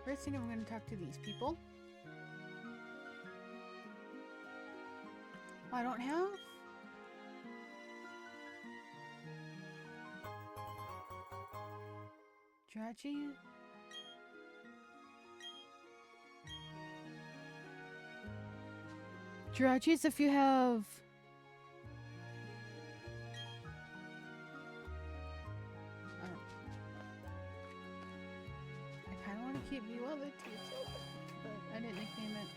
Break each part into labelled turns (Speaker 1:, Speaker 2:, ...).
Speaker 1: First thing, I'm going to talk to these people. I don't have... Jirachi? Jirachis, if you have... I kind of want to keep you other teeth, but I didn't nickname it.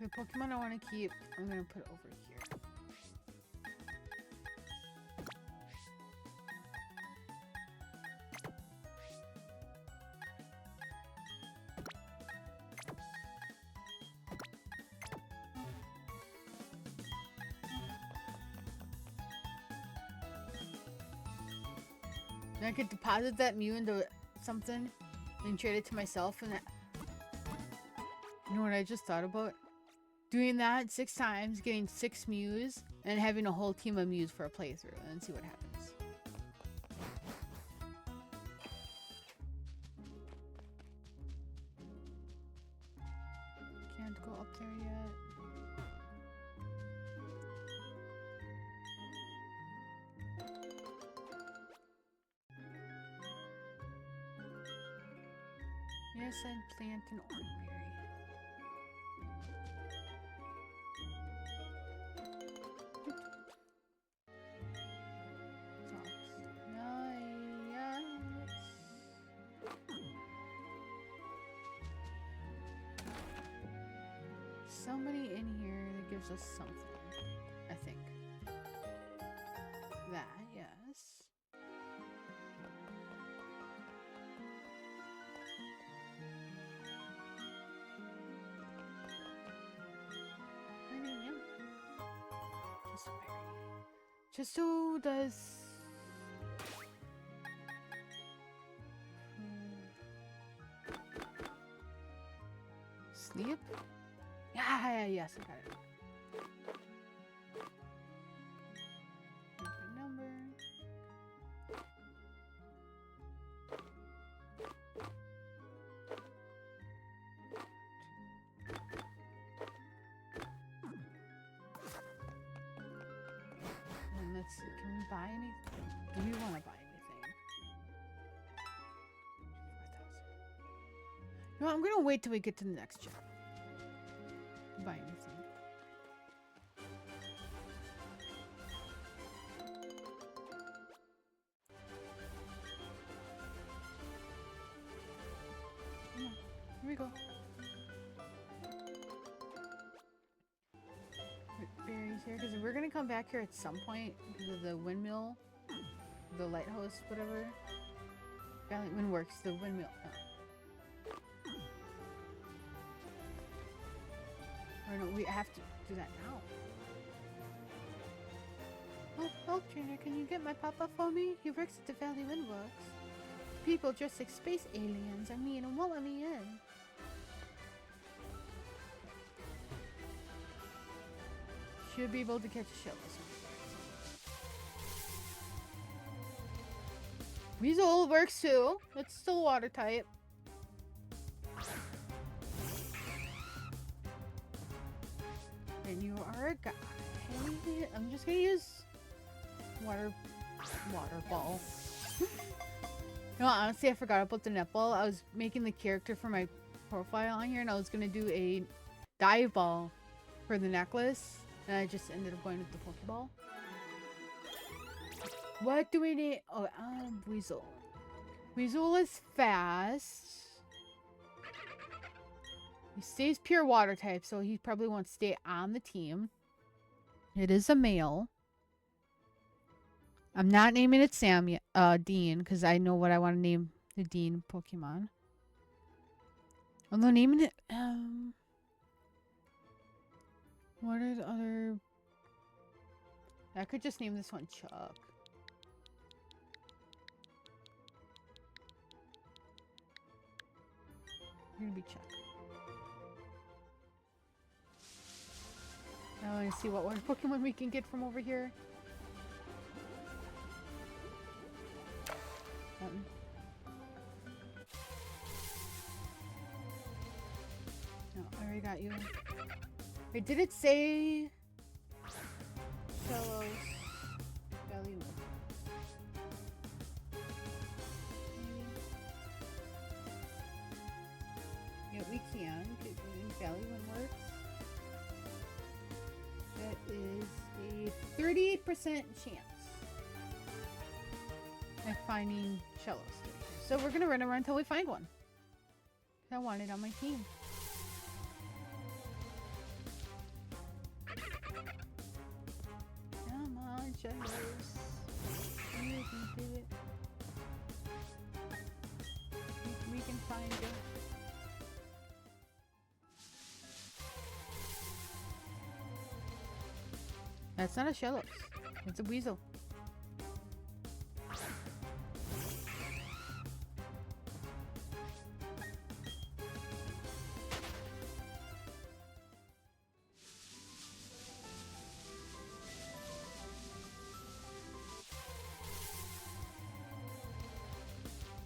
Speaker 1: The Pokemon I want to keep, I'm going to put over here. And I could deposit that Mew into something and trade it to myself, and that... You know what I just thought about? Doing that 6 times, getting 6 Mews, and having a whole team of Mews for a playthrough, and see what happens. Can't go up there yet. Yes, I'd plant an orangeberry. Somebody in here that gives us something, I think. That, yes. Just a berry. Just who does... Sleep? Yeah, yes, I got it. Number. And let's see, can we buy anything? Do we want to buy anything? 4,000. No, I'm gonna wait till we get to the next job. Buy anything. Come on, here we go. Berries here, because we're gonna come back here at some point because of the windmill, the lighthouse, whatever. Valley Windworks, the windmill. Oh. Or no, we have to do that now. Oh, Bulk Trainer, can you get my papa for me? He works at the Valley Windworks. People dressed like space aliens. I mean, and won't let me in. Should be able to catch a shell this one. Weasel works too. It's still water type. And you are a guy. I'm just gonna use water ball. No, honestly, I forgot about the netball. I was making the character for my profile on here, and I was gonna do a dive ball for the necklace, and I just ended up going with the Pokeball. What do we need? Oh, Weasel. Weasel is fast. He stays pure water type, so he probably won't stay on the team. It is a male. I'm not naming it Dean, because I know what I want to name the Dean Pokemon. Although naming it, what are the other... I could just name this one Chuck. You're gonna be Chuck. I want to see what one Pokemon we can get from over here. No, I already got you. Wait, did it say Shellos Valley Windworks? Yeah, we can get in Valley Windworks. That is a 38% chance of finding Shellos. So we're gonna run around until we find one. I want it on my team. Come on, Shellos. You can do it. We can find it. That's not a Shellos. It's a weasel.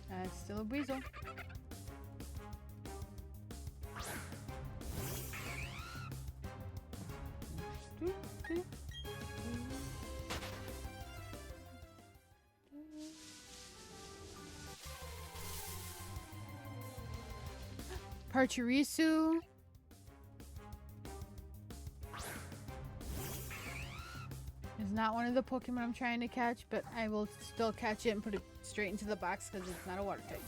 Speaker 1: That's still a weasel. Pachirisu. Is not one of the Pokemon I'm trying to catch, but I will still catch it and put it straight into the box because it's not a water type.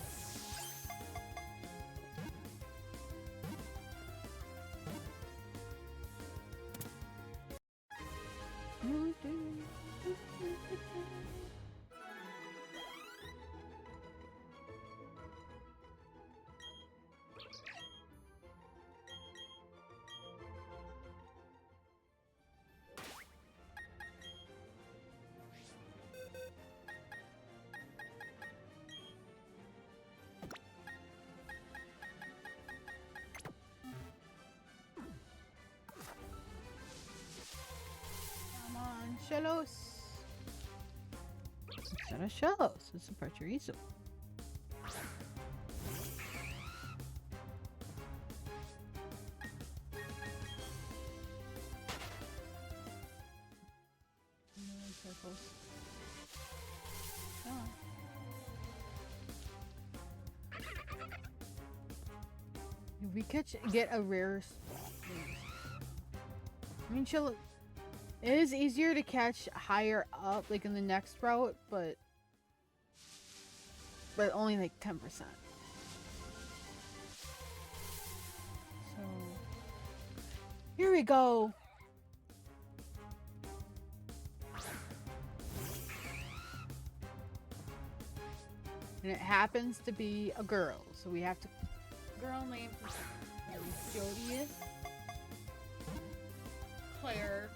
Speaker 1: Shellos. It's not a Shellos, it's a Pachirisu. If we get a rare spot. I mean, Shellos. It is easier to catch higher up, like in the next route, but only like 10%. So here we go. And it happens to be a girl, so we have to girl name Jody, Claire.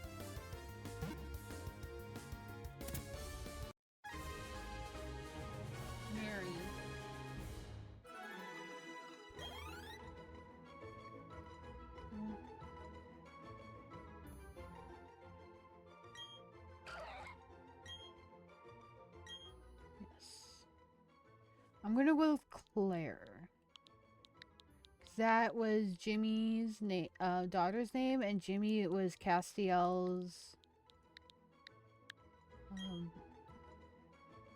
Speaker 1: I'm gonna go with Claire. That was Jimmy's daughter's name, and Jimmy was Castiel's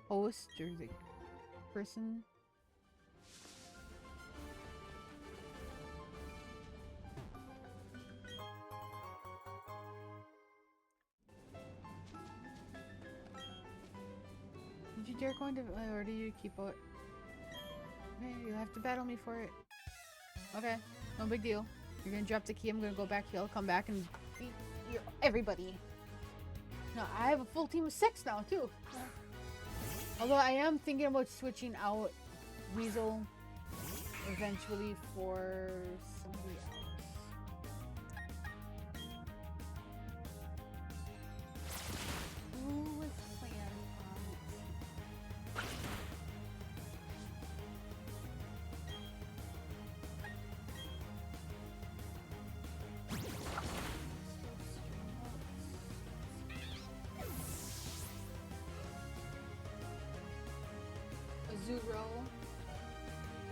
Speaker 1: host or the person. Did you dare go into, or did you keep it? Okay, you have to battle me for it. Okay, no big deal. You're gonna drop the key, I'm gonna go back here, I'll come back and beat everybody. No, I have a full team of 6 now, too. Although I am thinking about switching out Weasel eventually for somebody else. Who was playing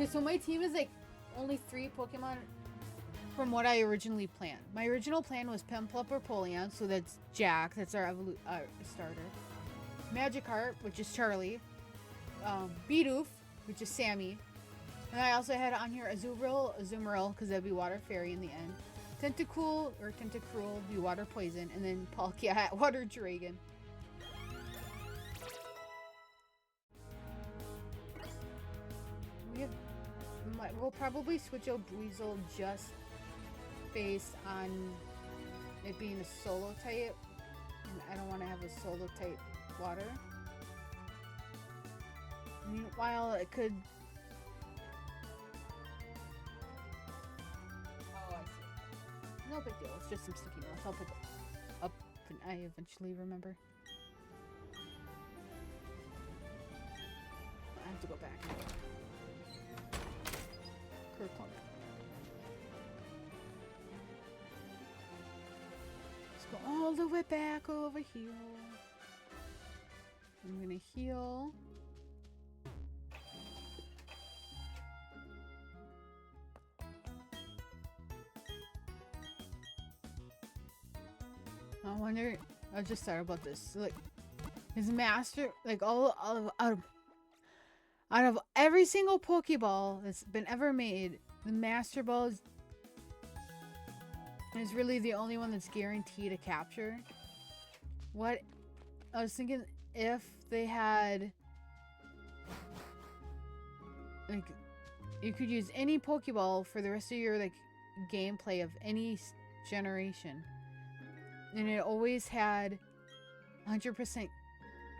Speaker 1: Okay, so my team is like only 3 Pokemon from what I originally planned. My original plan was Piplup or Polion, so that's Jack, that's our starter. Magikarp, which is Charlie. Bidoof, which is Sammy. And I also had on here Azumarill, because that'd be Water Fairy in the end. Tentacool or Tentacruel would be Water Poison, and then Palkia, Water Dragon. We'll probably switch out Weasel just based on it being a solo type, and I don't want to have a solo type water. Meanwhile, it could. Oh, I see. No big deal. It's just some sticky notes. I'll pick up when I eventually remember. I have to go back. Let's go all the way back over here. I'm gonna heal. I wonder. I just thought about this. Like, his master, like out of every single Pokeball that's been ever made, the Master Ball is really the only one that's guaranteed a capture. What I was thinking, if they had, like, you could use any Pokeball for the rest of your like gameplay of any generation, and it always had 100%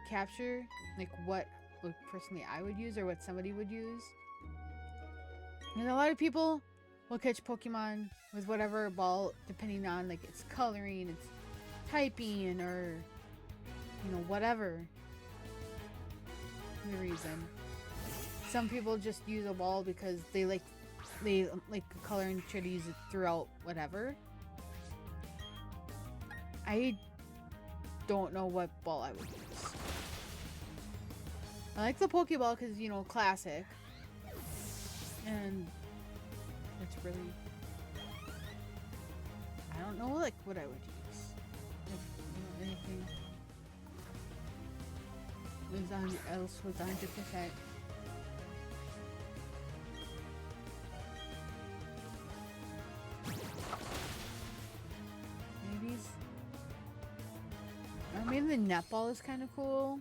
Speaker 1: capture, like what personally I would use or what somebody would use. And a lot of people will catch Pokemon with whatever ball, depending on like its coloring, its typing, or whatever the reason. Some people just use a ball because they like the color and try to use it throughout whatever. I don't know what ball I would use. I like the Pokeball because, classic. And it's really... I don't know, like, what I would use. If, anything else was 100%. Maybe... I mean, the netball is kind of cool.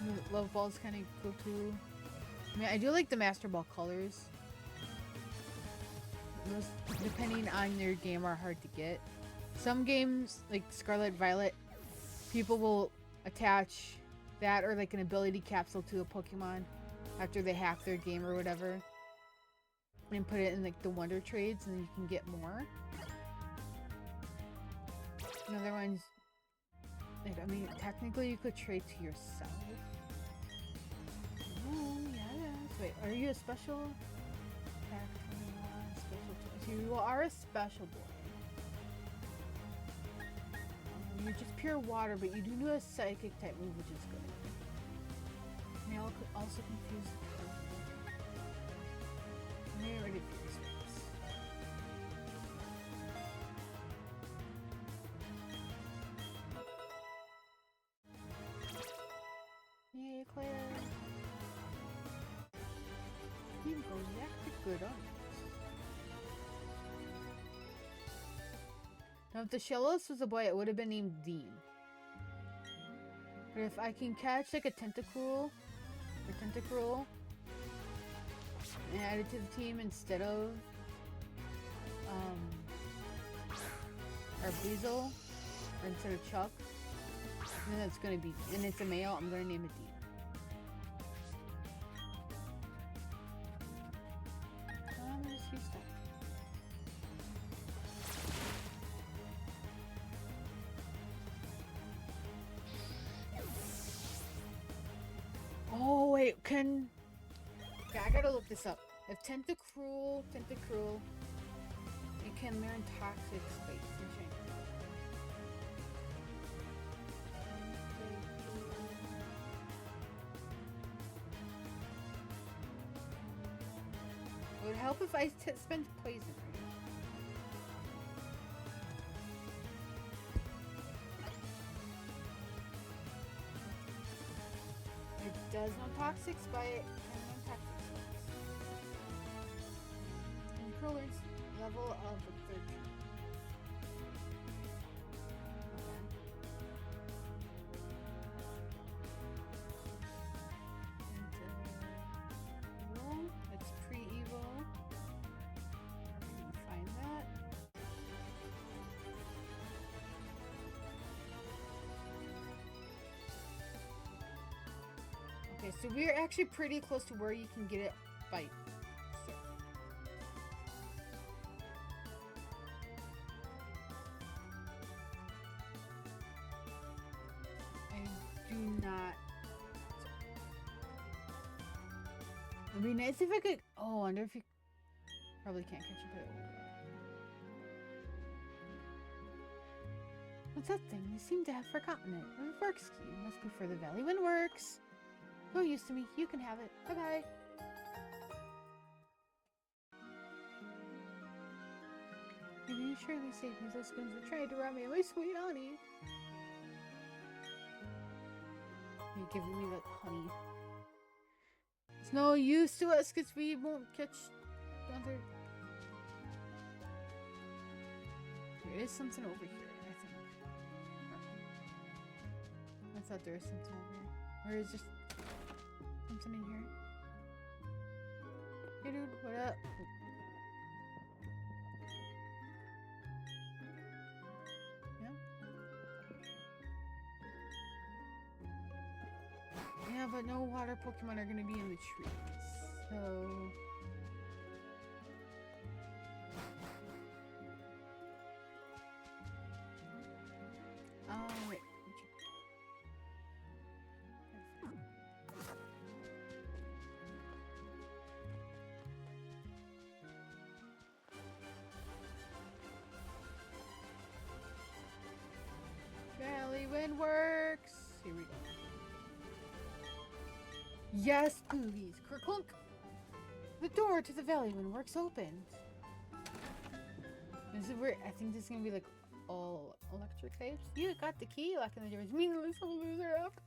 Speaker 1: The love ball is kind of cool too. I mean, I do like the Master Ball colors. Those, depending on your game, are hard to get. Some games, like Scarlet Violet, people will attach that or like an ability capsule to a Pokemon after they hack their game or whatever, and put it in like the Wonder Trades, and then you can get more. Another one's like, I mean, technically you could trade to yourself. Oh, yeah. Wait, are you a special? Special. You are a special boy. You're just pure water, but you do know a psychic type move, which is good. Now also confused. Maybe ready for your space. Yay, Claire. You go back to good on it. Now, if the Shellos was a boy, it would have been named Dean. But if I can catch like a Tentacruel or Tentacruel and add it to the team instead of our Weasel, or instead of Chuck, then it's gonna be, and it's a male, I'm gonna name it Dean. Oh wait, okay, I gotta look this up. If Tentacruel, it can learn Toxic Space and change. help if I spend poison? It does no toxic spike and no toxic spikes. Controller's level of 13. It's pre-evil. Find that. Okay, so we're actually pretty close to where you can get it bite. So. I do not. It'd be nice if I could. Oh, I wonder if you probably can't catch it. What's that thing? You seem to have forgotten it. Windworks key must be for the Valley Windworks. No use to me. You can have it. Bye bye. You surely saved me. Those spoons were trying to rob me of my sweet honey. You're giving me that honey. It's no use to us because we won't catch other. There is something over here, I think. I thought there was something over here. Or is just something in here? Hey dude, what up? Yeah, but no water Pokemon are gonna be in the trees, so... Oh, wait. Valley Windworks! Here we go. Yes, boobies! Kerklunk! The door to the Valley Windworks opened. This is where I think this is gonna be like all electric types. You got the key, locking the doors. Meaningless loser up.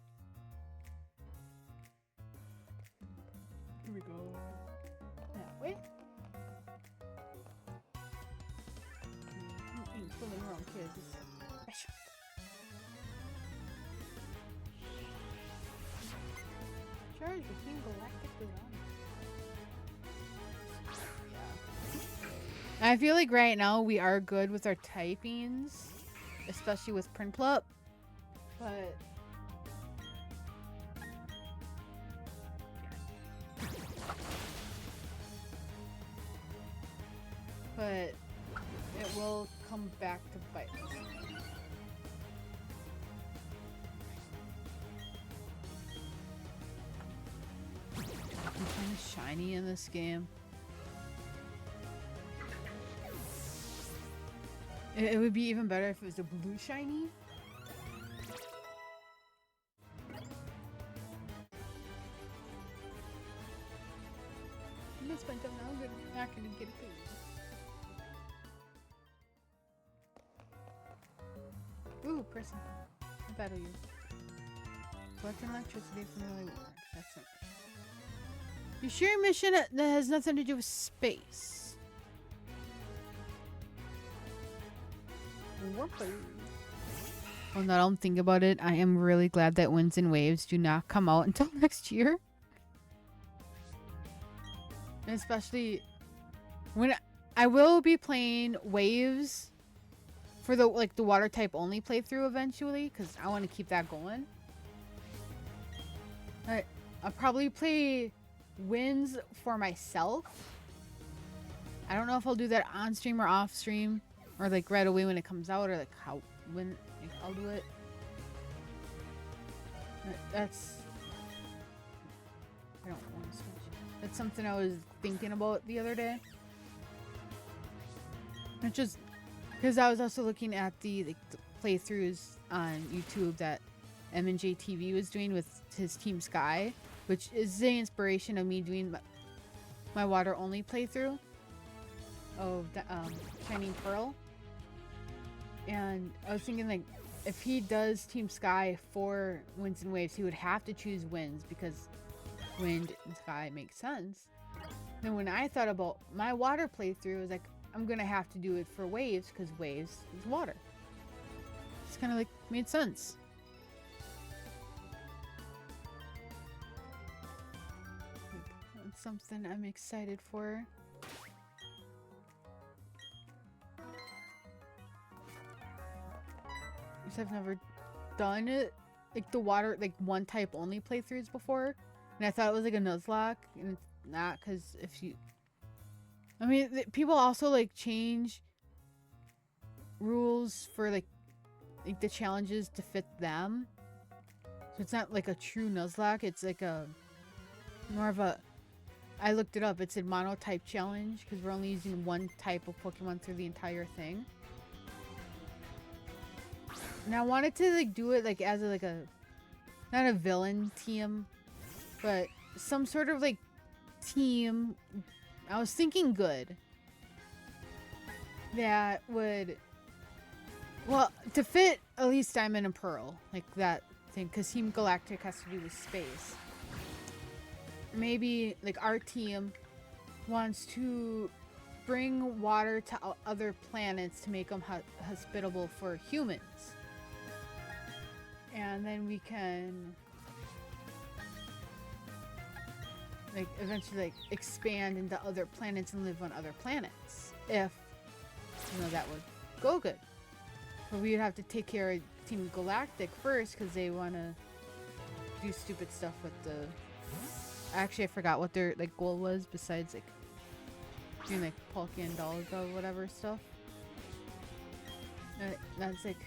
Speaker 1: Here we go. That way. Pulling wrong kids. Charge with Team Galactic yeah. I feel like right now we are good with our typings, especially with Prinplup, but it will come back to bite us. I'm kind of shiny in this game. It would be even better if it was a blue shiny. I'm gonna spend time now. I'm not gonna get a food. Ooh, person. I'll battle you. Collecting electricity from the Valley Windworks. That's not. You sure your mission that has nothing to do with space? Well, now that I'm thinking about it, I am really glad that Winds and Waves do not come out until next year. And especially when I will be playing Waves for the the water type only playthrough eventually, because I want to keep that going. I'll probably play Winds for myself. I don't know if I'll do that on stream or off stream, or like right away when it comes out, or like when I'll do it. That's I don't want to switch. That's something I was thinking about the other day. It's just because I was also looking at the playthroughs on YouTube that M&J TV was doing with his Team Sky, which is the inspiration of me doing my water only playthrough. of the Shining Pearl. And I was thinking, like, if he does Team Sky for Winds and Waves, he would have to choose Winds because Wind and Sky makes sense. Then when I thought about my water playthrough, I was like, I'm gonna have to do it for Waves because Waves is water. It's kind of like made sense. Like, that's something I'm excited for. I've never done it like the water like one type only playthroughs before, and I thought it was like a Nuzlocke, and it's not, because if you I mean people also like change rules for like the challenges to fit them, so it's not like a true Nuzlocke. It's like a more of a, I looked it up, it's a monotype challenge because we're only using one type of Pokemon through the entire thing. And I wanted to like do it like as a, like a, not a villain team, but some sort of like team. I was thinking good. That would, well, to fit at least Diamond and Pearl, like that thing, because Team Galactic has to do with space. Maybe like our team wants to bring water to other planets to make them hospitable for humans. And then we can like eventually like expand into other planets and live on other planets if, you know, that would go good. But we'd have to take care of Team Galactic first because they want to do stupid stuff with the, actually I forgot what their like goal was besides like doing like Palkia and Dolga or whatever stuff. That's like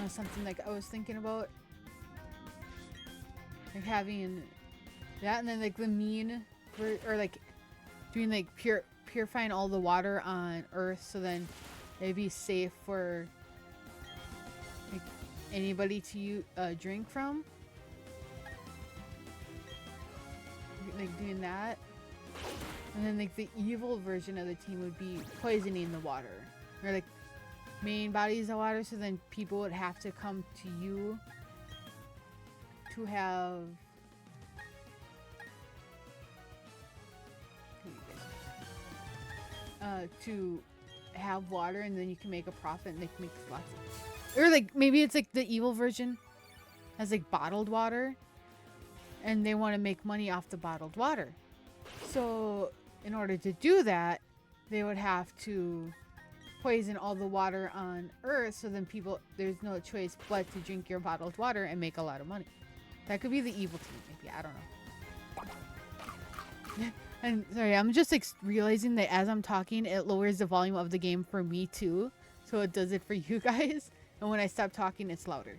Speaker 1: something like I was thinking about, like having that, and then like the mean or like doing like purifying all the water on Earth, so then it'd be safe for like anybody to drink from, like doing that. And then like the evil version of the team would be poisoning the water, or like main bodies of water, so then people would have to come to you to have water, and then you can make a profit and they can make lots of, or like maybe it's like the evil version has like bottled water and they want to make money off the bottled water. So in order to do that, they would have to poison all the water on Earth, so then people, there's no choice but to drink your bottled water and make a lot of money. That could be the evil team, maybe. I don't know. And sorry, I'm just like realizing that as I'm talking, it lowers the volume of the game for me too, so it does it for you guys. And when I stop talking, it's louder.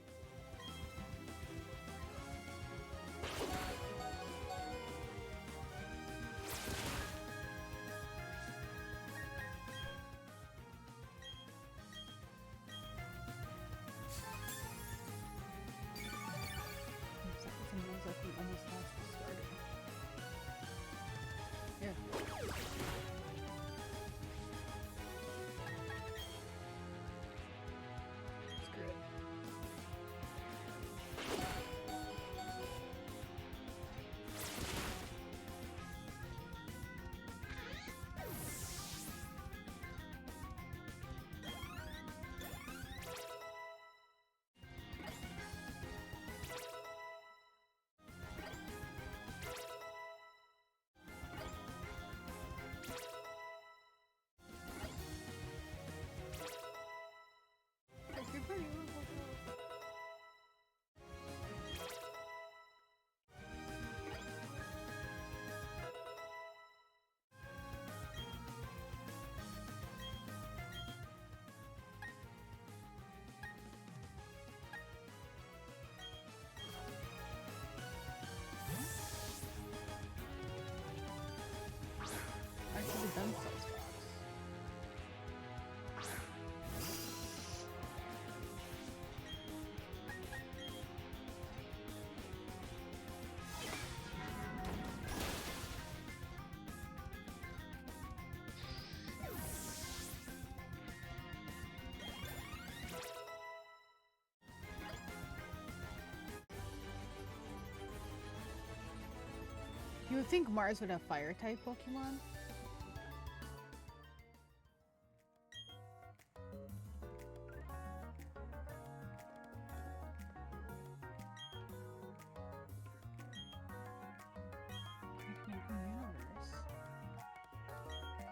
Speaker 1: would think Mars would have fire type Pokemon.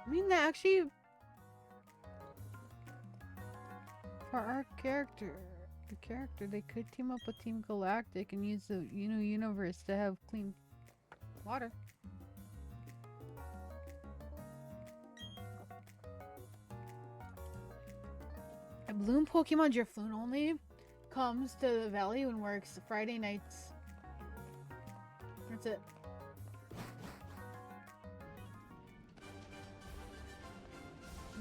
Speaker 1: I mean, that actually, for our character, they could team up with Team Galactic and use the universe to have clean water. A Bloom Pokemon Drifloon only comes to the Valley Windworks Friday nights. That's it.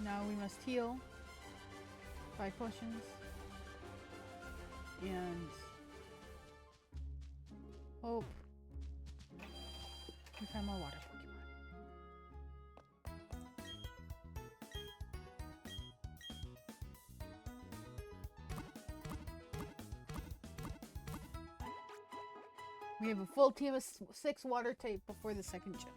Speaker 1: Now we must heal 5 potions and hope we find more water Pokemon. We have a full team of 6 water type before the second gym.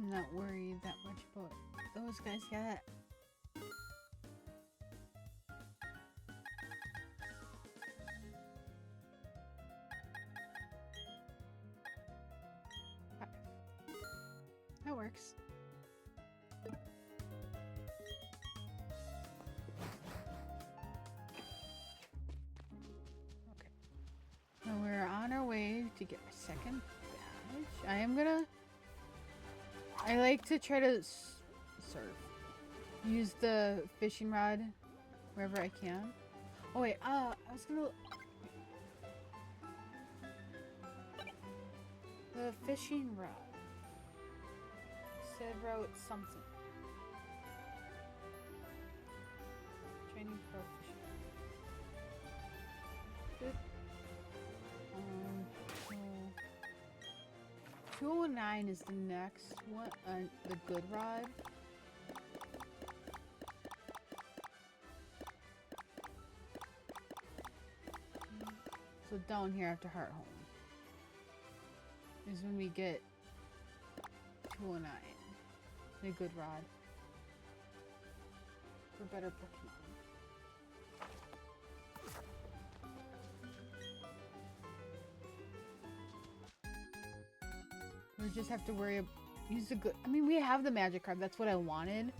Speaker 1: I'm not worried that much about those guys yet. That works. Okay. Now we're on our way to get our second badge. I like to try to surf. Use the fishing rod wherever I can. Oh wait, I was gonna... The fishing rod. Said route something. Training pro fishing. Good. 209 is the next one, the good rod. So down here after Heart Home is when we get 209, the good rod for better Pokemon. We just have to worry about use the good. I mean, we have the magic card. That's what I wanted.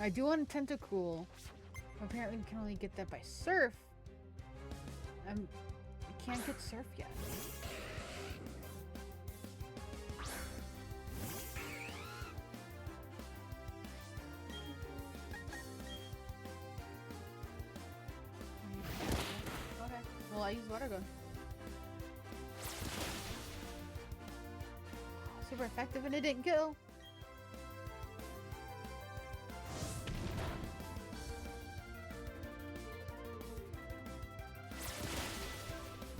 Speaker 1: I do want Tentacool. Apparently, we can only get that by Surf. I can't get Surf yet. Okay. Well, I use Water Gun. Super effective and it didn't kill.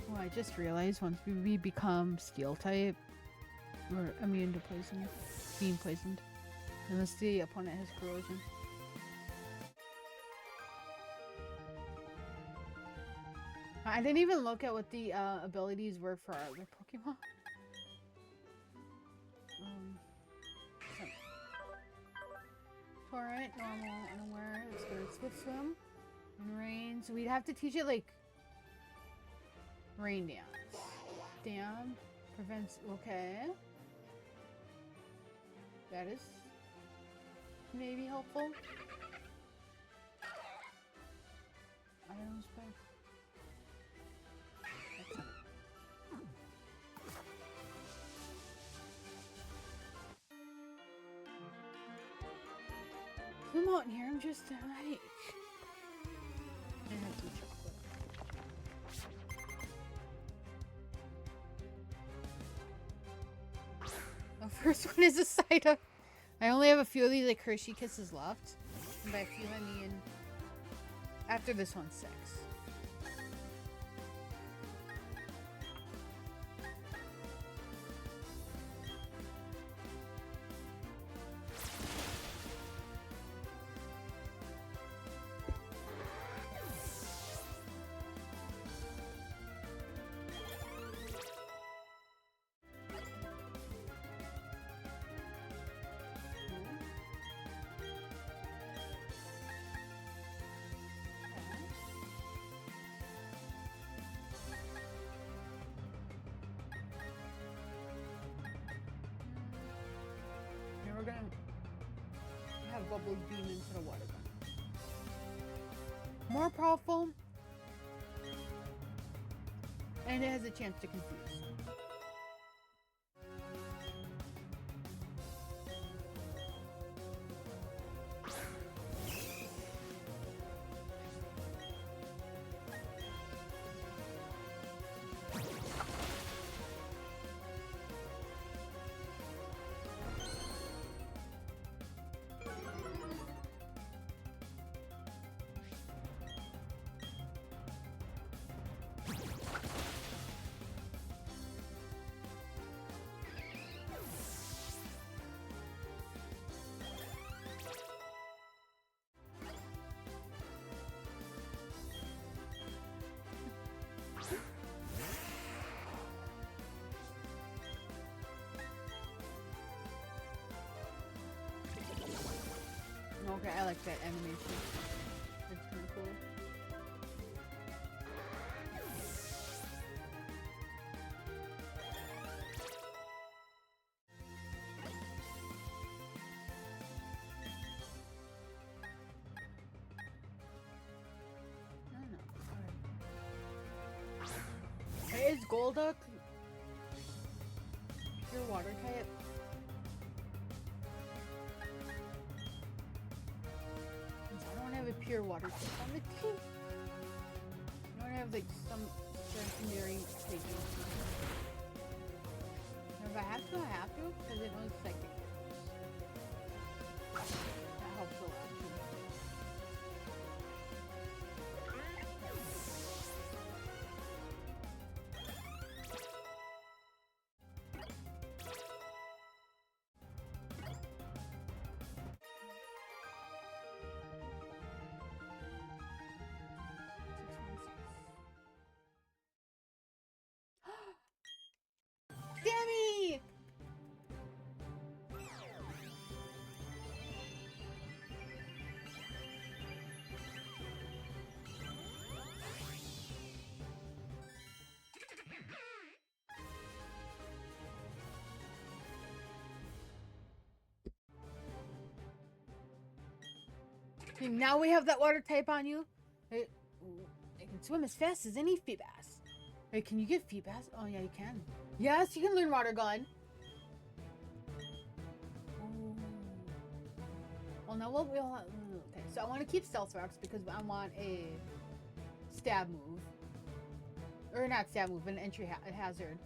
Speaker 1: Oh, I just realized once we become Steel type, we're immune to poison, being poisoned, unless the opponent has corrosion. I didn't even look at what the abilities were for our other Pokemon. Torrent, normal, unaware, it's good. Swift swim, and rain. So we'd have to teach it like rain dance. Dam prevents. Okay, that is maybe helpful. Items back. out in here. I'm just like... And have some chocolate. The first one is a cider. I only have a few of these like Hershey Kisses left. And by a few I mean after this one's 6. We're gonna have bubbles beam into the water gun. More powerful, and it has a chance to confuse. Okay, I like that animation. That's kind of cool. I don't know. Alright. Is Golduck pure water type? Pure water type on the team. I don't have like some secondary taking. If I have to, I have to, because it was psychic. That helps a lot too. Dammy! Okay, now we have that water type on you. It can swim as fast as any Feebas. Wait, can you get Feebas? Oh yeah, you can. Yes, you can learn Water Gun. Ooh. Well, now we'll okay. So I want to keep Stealth Rocks because I want a stab move, or not stab move, an entry hazard.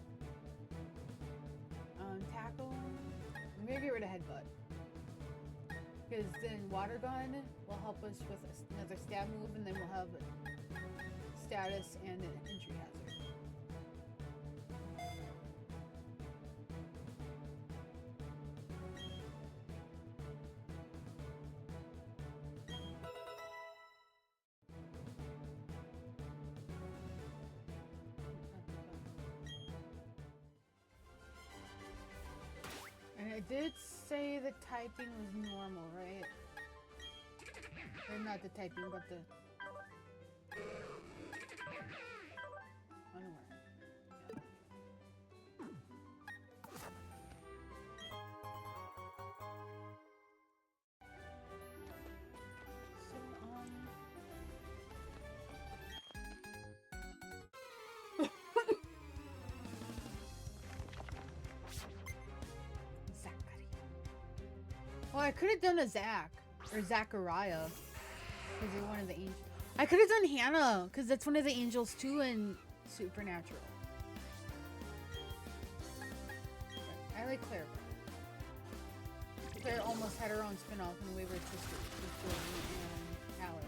Speaker 1: Tackle. I'm gonna get rid of Headbutt because then Water Gun will help us with another stab move, and then we'll have status and an entry hazard. And it did say the typing was normal, right? Or not the typing, but the... Unaware. Well, I could have done a Zac. or Zachariah, because they're one of the angels. I could have done Hannah, because that's one of the angels too in Supernatural. I like Claire. Claire almost had her own spin-off in Wayward Sisters with Jordan and Alex.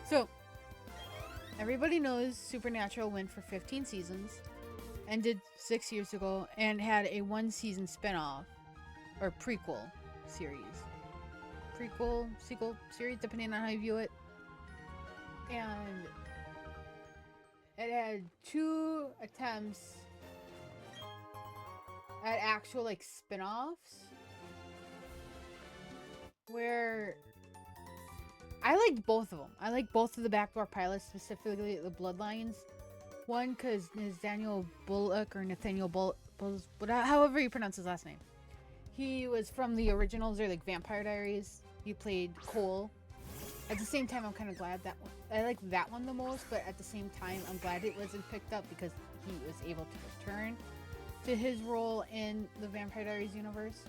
Speaker 1: So, everybody knows Supernatural went for 15 seasons, ended 6 years ago, and had a 1-season spin-off, or prequel series. Prequel, sequel series, depending on how you view it. And it had 2 attempts at actual, like, spin-offs, where I liked both of them. I like both of the backdoor pilots, specifically the Bloodlines one, because Nathaniel Bullock, or Nathaniel Bullock, however you pronounce his last name. He was from the originals, or like Vampire Diaries. He played Cole. At the same time, I'm kind of glad that one. I like that one the most, but at the same time, I'm glad it wasn't picked up because he was able to return to his role in the Vampire Diaries universe.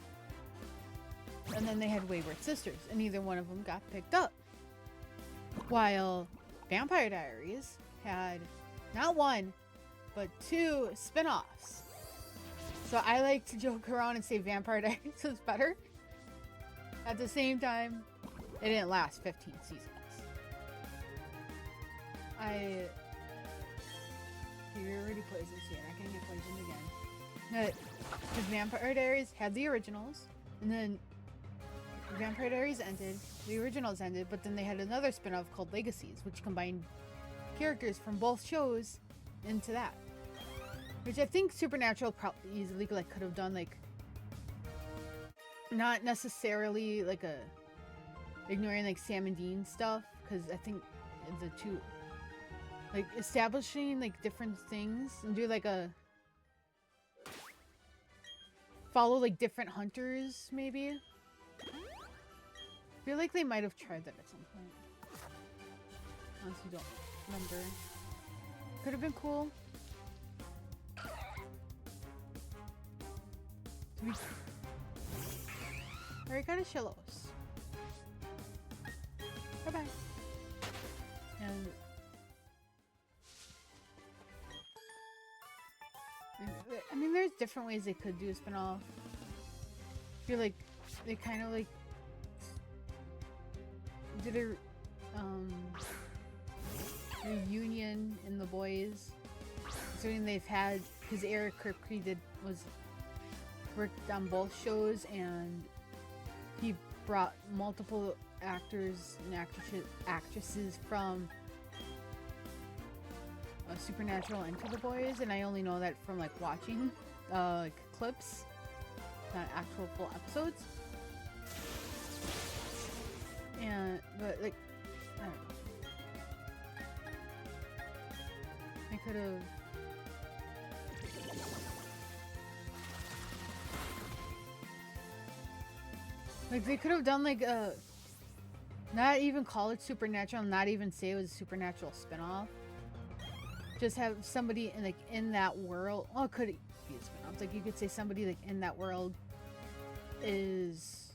Speaker 1: And then they had Wayward Sisters, and neither one of them got picked up. While Vampire Diaries had not 1, but 2 spin-offs. So I like to joke around and say Vampire Diaries was better. At the same time, it didn't last 15 seasons. You already poisoned this yet. I can get poisoned again. Because Vampire Diaries had the originals, and then Vampire Diaries ended, the originals ended, but then they had another spin-off called Legacies, which combined characters from both shows into that. Which I think Supernatural probably easily could have done, like, not necessarily like a ignoring like Sam and Dean stuff, because I think the two, like, establishing like different things and do like a follow like different hunters maybe. I feel like they might have tried that at some point. Honestly, don't remember. Could have been cool. Very kind of shallows. Bye bye. And I mean, there's different ways they could do a spinoff. I feel like they kind of like did a reunion in The Boys. Considering they've had, because Eric Kripke worked on both shows, and he brought multiple actors and actresses from Supernatural into The Boys, and I only know that from like watching like clips, not actual full episodes. And but like, I don't know, I could have. Like, they could have done, like, not even call it Supernatural, not even say it was a Supernatural spinoff. Just have somebody, in, like, in that world. Well, it could be a spinoff. Like, you could say somebody, like, in that world is...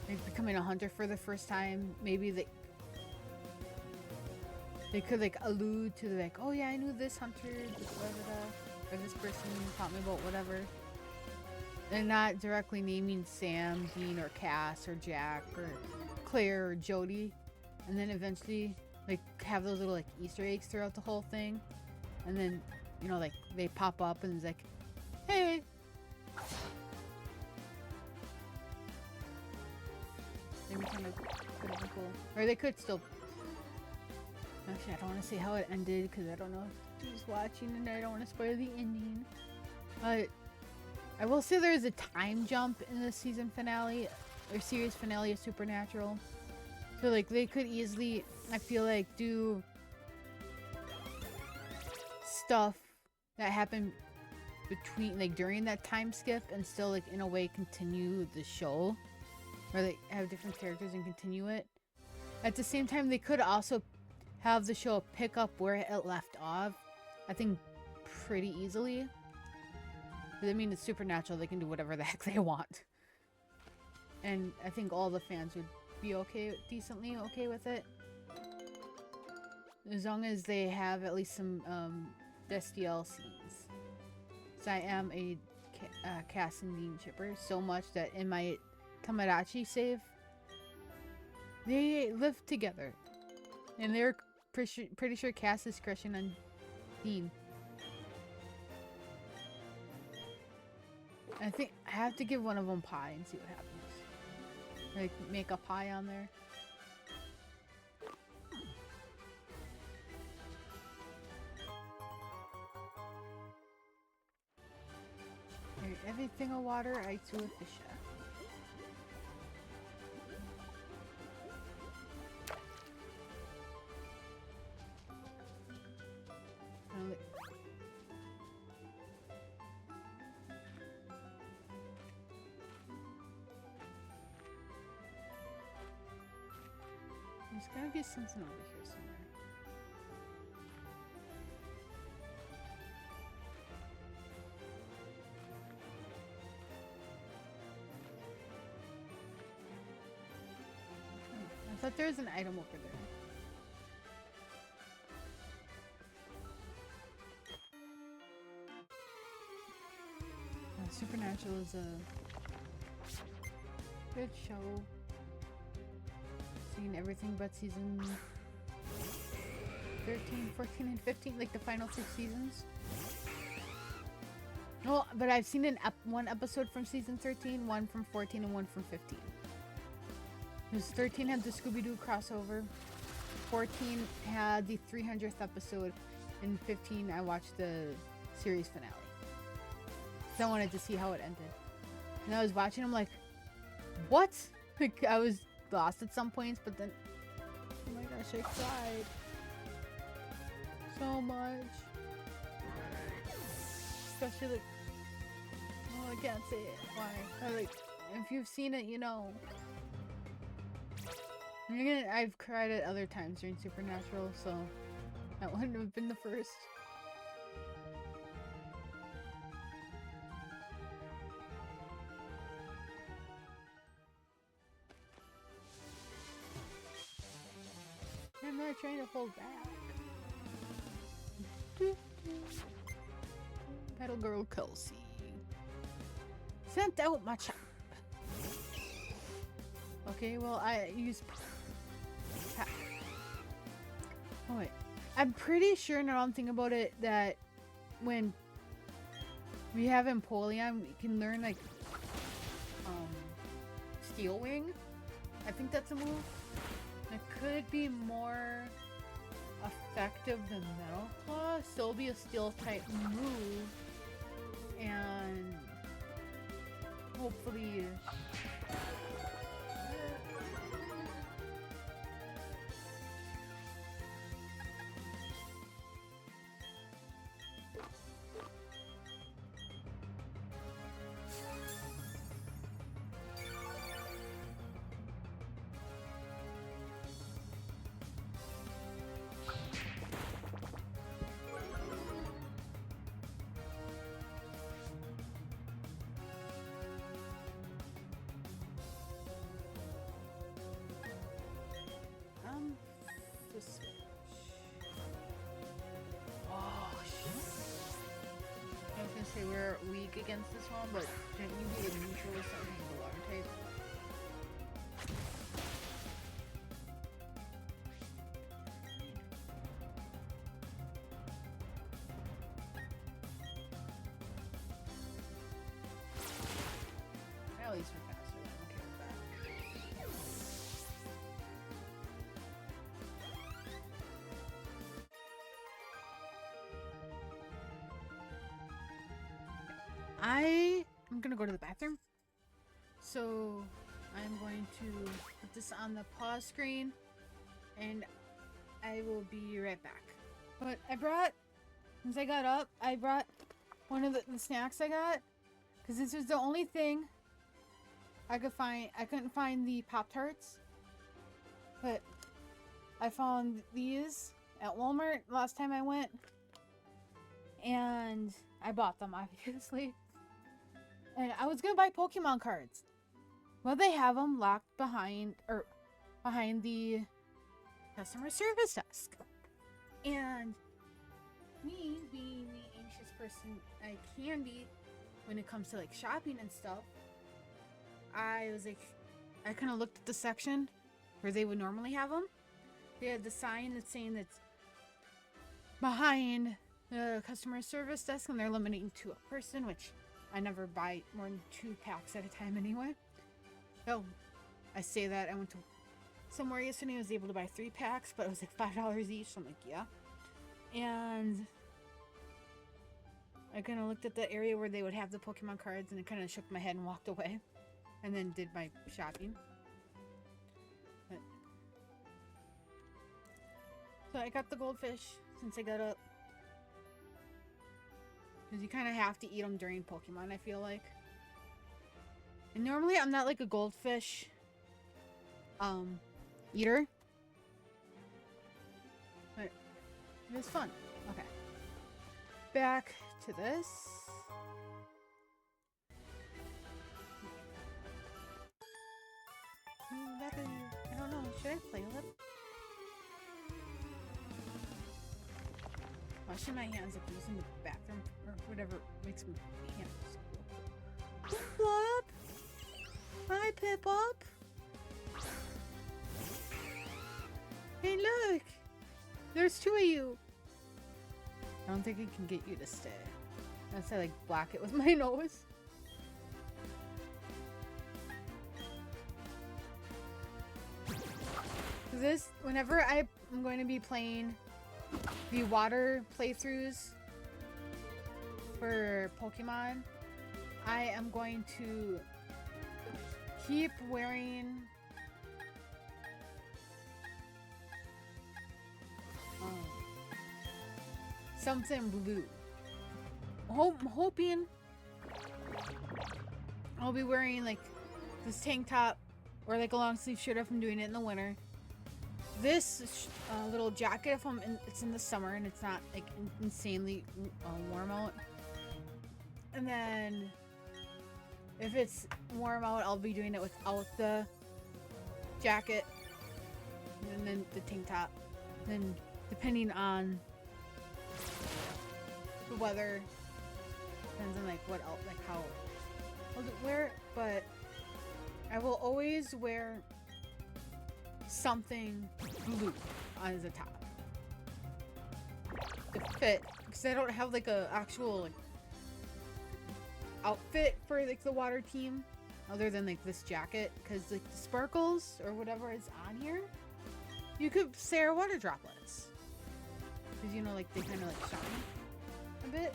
Speaker 1: like, becoming a hunter for the first time. Maybe they could like allude to like, oh yeah, I knew this hunter, or this person taught me about whatever. And not directly naming Sam, Dean, or Cass, or Jack, or Claire, or Jody. And then eventually like have those little like Easter eggs throughout the whole thing. And then, you know, like they pop up and it's like, hey. Maybe kind of could have been cool. Or they could still... Actually, I don't want to say how it ended because I don't know if who's watching and I don't want to spoil the ending. But I will say there's a time jump in the season finale or series finale of Supernatural. So like they could easily, I feel like, do stuff that happened between like during that time skip and still like in a way continue the show, or they have different characters and continue it. At the same time, they could also have the show pick up where it left off, I think pretty easily. I mean, it's Supernatural, they can do whatever the heck they want. And I think all the fans would be okay, decently okay with it. As long as they have at least some best DLCs. So I am a Cass and Dean shipper so much that in my Tomodachi save, they live together. And they're pretty sure Cass is crushing on Dean. I think I have to give one of them pie and see what happens. Like, make a pie on there. Everything a water, I to a fish. There's gotta be something over here somewhere. I thought there was an item over there. Supernatural is a good show. Seen everything but season 13, 14, and 15, like the final 6 seasons. Well, but I've seen one episode from season 13, one from 14, and one from 15. Because 13 had the Scooby-Doo crossover, 14 had the 300th episode, and 15 I watched the series finale. So I wanted to see how it ended. And I was watching, I'm like, what? Like, I was lost at some points, but then, oh my gosh, I cried so much. Especially like, oh, I can't say it. Why? Like, if you've seen it, you know. I've cried at other times during Supernatural, so that wouldn't have been the first. I'm not trying to hold back. Battle Girl Kelsey. Sent out my chop. Okay, well, I use... Oh, wait. I'm pretty sure, now I'm thinking about it, that when we have Empoleon, we can learn, like, Steel Wing. I think that's a move. It could be more effective than Metal Claw, still be a steel type move, and hopefully the switch. Oh shit. I was gonna say we're weak against this one, but shouldn't you be a neutral or something in the water type? At least we're faster, I don't care about that. I'm gonna go to the bathroom. So I'm going to put this on the pause screen and I will be right back. But since I got up, I brought one of the snacks I got. Because this was the only thing I could find. I couldn't find the Pop-Tarts. But I found these at Walmart last time I went. And I bought them, obviously. And I was gonna buy Pokemon cards. Well, they have them locked behind the customer service desk. And me, being the anxious person I can be when it comes to like shopping and stuff, I was like, I kind of looked at the section where they would normally have them. They had the sign that's saying that's behind the customer service desk, and they're limiting to a person, which I never buy more than 2 packs at a time anyway. So I say that I went to somewhere yesterday, I was able to buy 3 packs, but it was like $5 each, so I'm like, yeah. And I kind of looked at the area where they would have the Pokemon cards, and I kind of shook my head and walked away, and then did my shopping. But, so I got the goldfish since I got up. Because you kind of have to eat them during Pokemon, I feel like. And normally I'm not like a goldfish eater. But it was fun. Okay. Back to this. I don't know. Should I play with it? Washing my hands like using the bathroom or whatever makes my hands. Flop! Hi, Pip-Up! Hey, look! There's 2 of you! I don't think I can get you to stay. Unless I like block it with my nose. This, whenever I'm going to be playing the water playthroughs for Pokemon, I am going to keep wearing something blue. Hoping I'll be wearing like this tank top or like a long sleeve shirt if I'm doing it in the winter. This little jacket if it's in the summer and it's not like insanely warm out. And then if it's warm out, I'll be doing it without the jacket and then the tank top. Then depending on the weather, depends on like what else, like how I'll wear it, but I will always wear something blue as a top to fit, because I don't have like a actual like outfit for like the water team other than like this jacket, because like the sparkles or whatever is on here, you could say are water droplets, because you know like they kind of like shine a bit.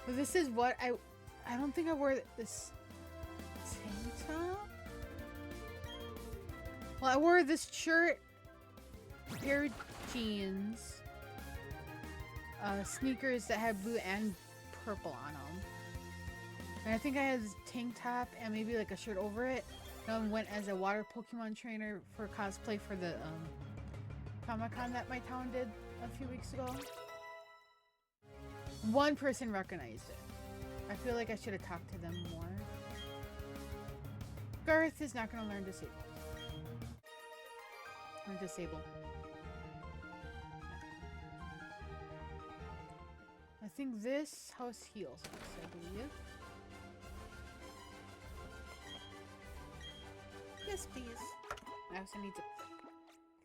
Speaker 1: But this is what I don't think I wore this tank top. Well, I wore this shirt, a pair of jeans, sneakers that had blue and purple on them. And I think I had this tank top and maybe like a shirt over it. And went as a water Pokemon trainer for cosplay for the Comic-Con that my town did a few weeks ago. One person recognized it. I feel like I should have talked to them more. Garth is not going to learn disabled. Or disable. I think this house heals us, I believe. Yes, please. I also need to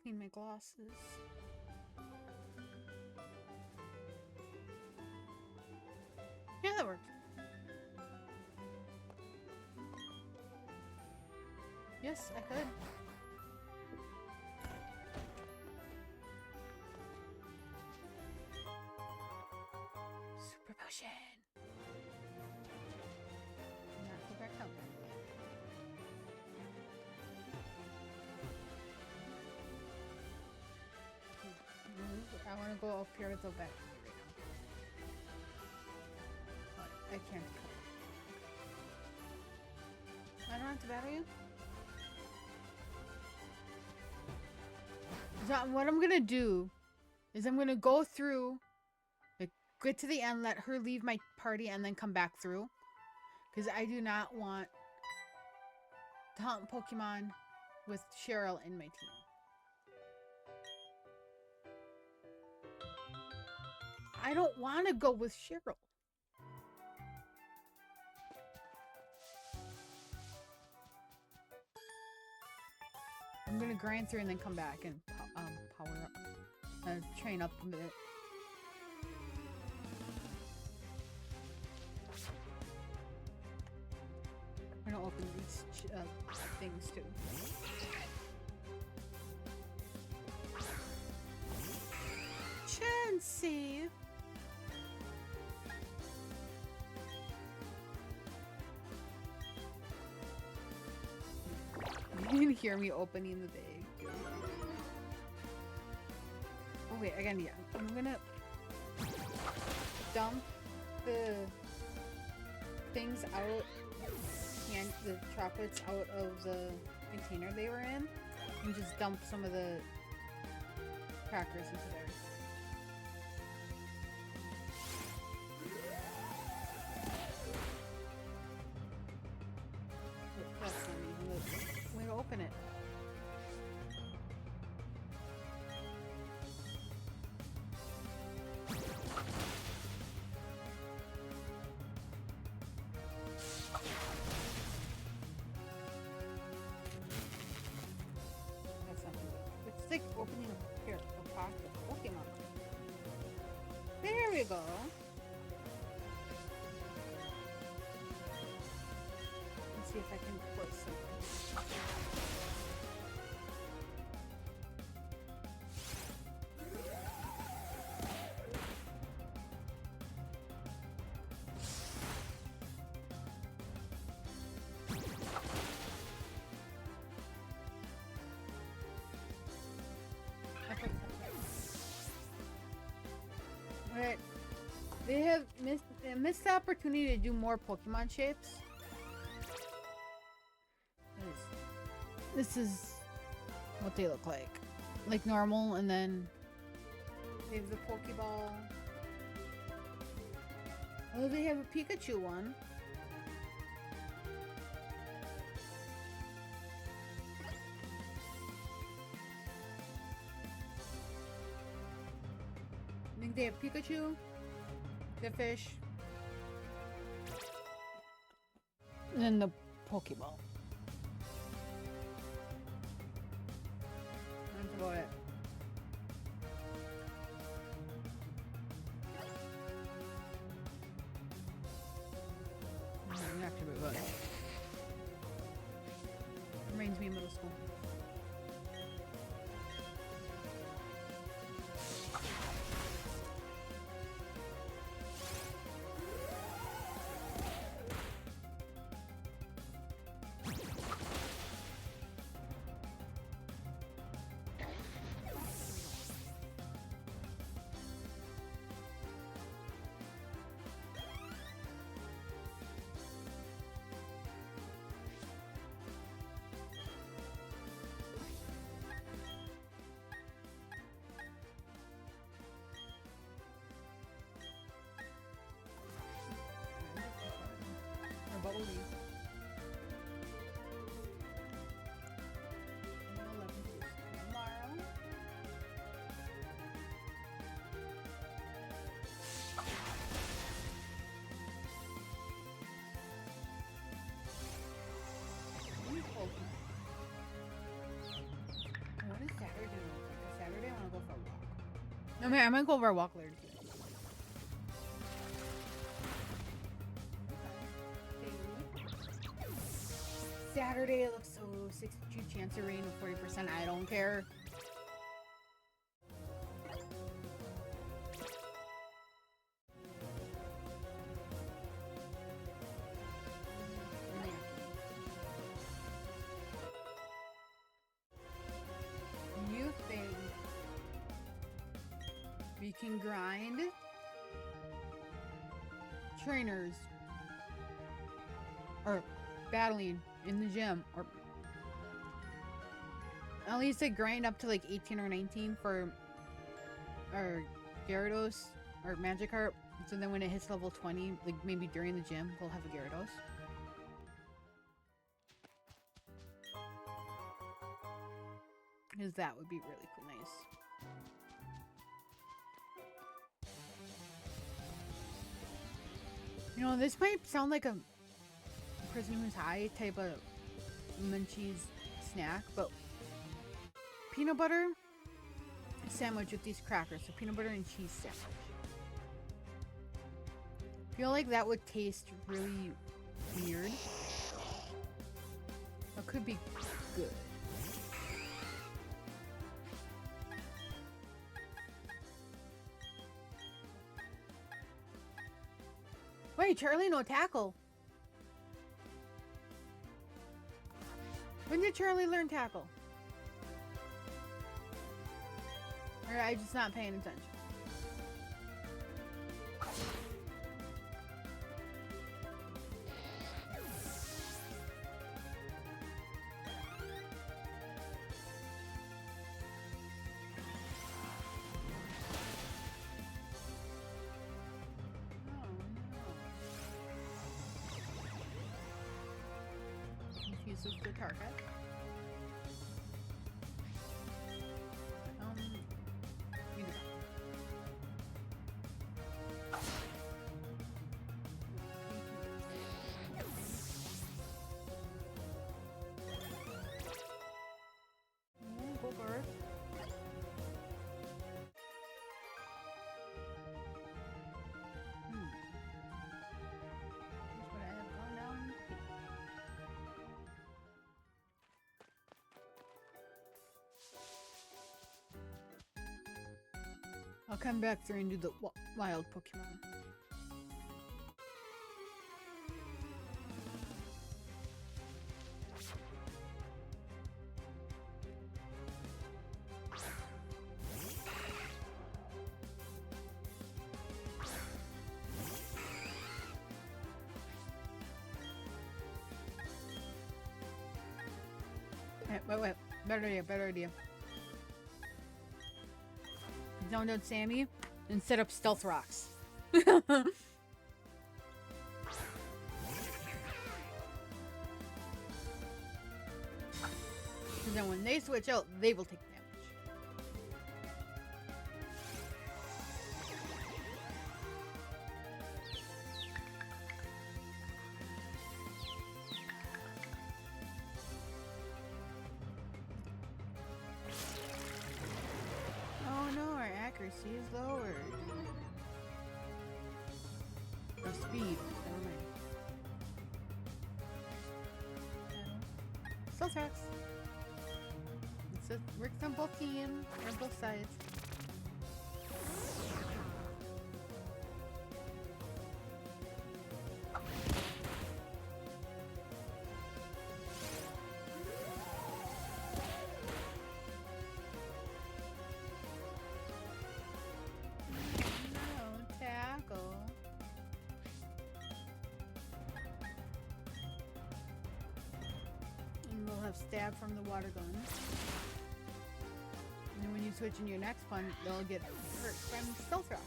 Speaker 1: clean my glasses. Yeah, that worked. Yes, I could. Super potion. Not go back out. I want to go up here with the back right now. I can't cut. I don't have to battle you? So what I'm gonna do is I'm gonna go through, like, get to the end, let her leave my party, and then come back through. Because I do not want to hunt Pokemon with Cheryl in my team. I don't want to go with Cheryl. I'm gonna grind through and then come back and power up, train up a bit. I'm gonna open these things too. Chansey. You can hear me opening the bag. Oh wait, again, yeah. I'm gonna dump the things out, and the chocolates out of the container they were in, and just dump some of the crackers into there. That's not even the way to open it. That's not good. It's like opening a box of Pokemon. There we go. Let's see if I can put something. Alright. They have missed the opportunity to do more Pokemon shapes. This is what they look like. Like normal, and then they have the Pokeball. Oh, they have a Pikachu one. I think they have Pikachu, the fish, and then the Pokeball. That's about it. Actually, but reminds me of middle school. Bubble Tea. 11 tomorrow. What is Saturday? Saturday, I want to go for a walk. I mean, I might go for a walk later too. Saturday, it looks so 62 chance of rain with 40%. I don't care. You think we can grind trainers or battling in the gym, or at least like grind up to like 18 or 19 for our Gyarados or Magikarp. So then when it hits level 20, like maybe during the gym, we'll have a Gyarados. Because that would be really cool, nice. You know, this might sound like a person who's high type of munchies snack, but peanut butter sandwich with these crackers, so peanut butter and cheese sandwich. I feel like that would taste really weird. That could be good. Wait, Charlie, no tackle. When did Charlie learn tackle? Or I just not paying attention? Confused with the target. You know. Go bird. That's what I have gone down. I'll come back there and do the wild Pokemon. Wait. Better idea. Zone out Sammy and set up stealth rocks. Because then when they switch out, they will take damage. Oh no, our accuracy is lowered. Or speed. Never mind. Stealth rocks. It works on both teams, or both sides. No, tackle. And we'll have stab from the water gun. And when you switch in your next one, they'll get hurt from stealth rocks.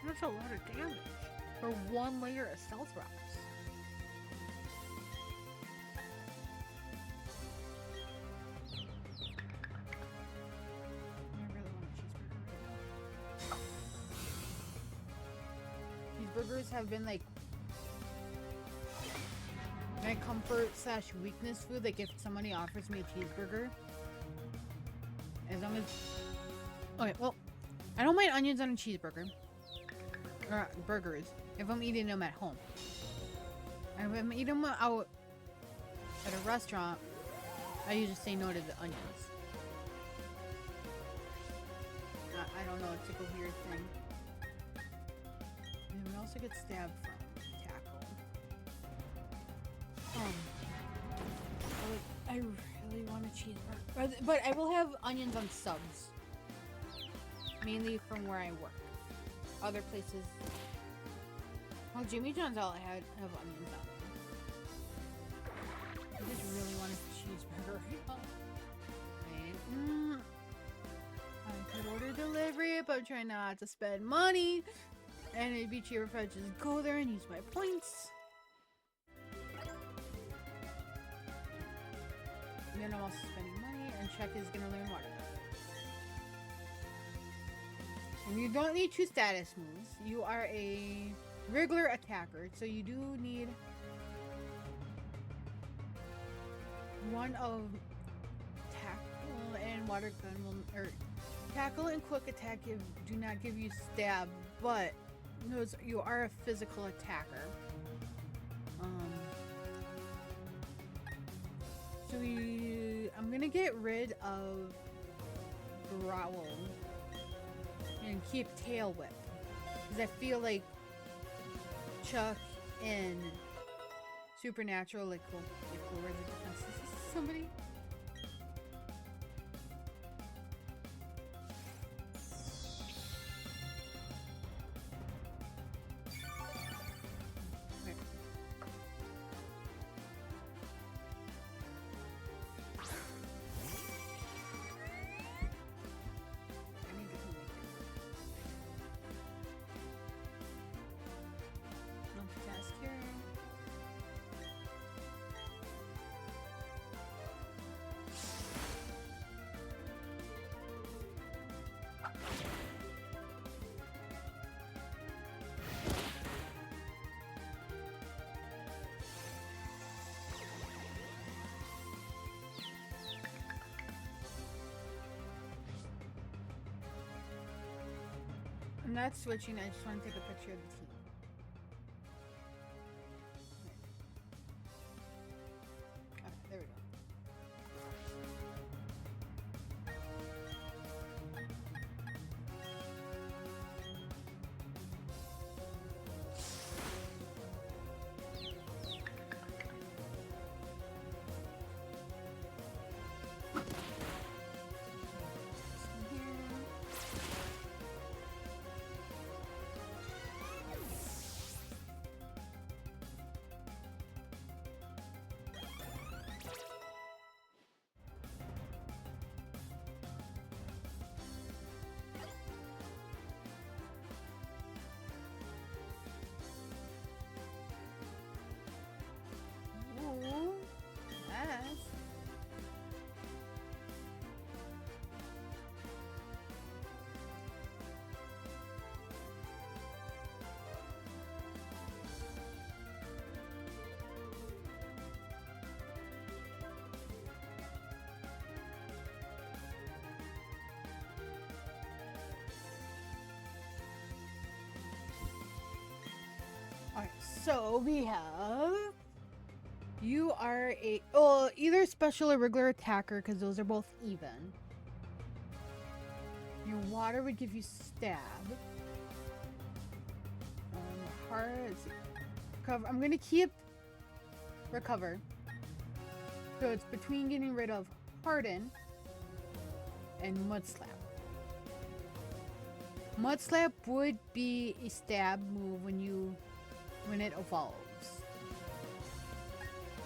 Speaker 1: That's a lot of damage for one layer of stealth rocks. I really want a cheeseburger. Cheeseburgers have been like my comfort / weakness food. Like if somebody offers me a cheeseburger, as long as okay, well, I don't mind onions on a cheeseburger. Or burgers, if I'm eating them at home. And if I'm eating them out at a restaurant, I usually say no to the onions. I don't know, it's like a weird thing. Anyone else also get stabbed from tackle. I really want a cheeseburger, but I will have onions on subs, mainly from where I work. Other places, well, Jimmy John's all I had have onions on them. I just really want a cheeseburger. Wait, I could order delivery, but I'm trying not to spend money, and it'd be cheaper if I just go there and use my points. And then I'm also spending money, and Chuck is gonna learn water. And you don't need 2 status moves. You are a regular attacker, so you do need one of tackle and water gun will, or tackle and quick attack do not give you stab, but you are a physical attacker. So I'm gonna get rid of Growl and keep Tail Whip, because I feel like Chuck and Supernatural like will lower the defenses of somebody. I'm not switching, I just want to take a picture of the team. Okay, there we go. Ooh, nice. Alright, so we have... You are a... Oh, either special or regular attacker, because those are both even. Your water would give you stab. Hard... Recover. I'm going to keep... Recover. So it's between getting rid of Harden and Mud Slap. Mud Slap would be a stab move when it evolves.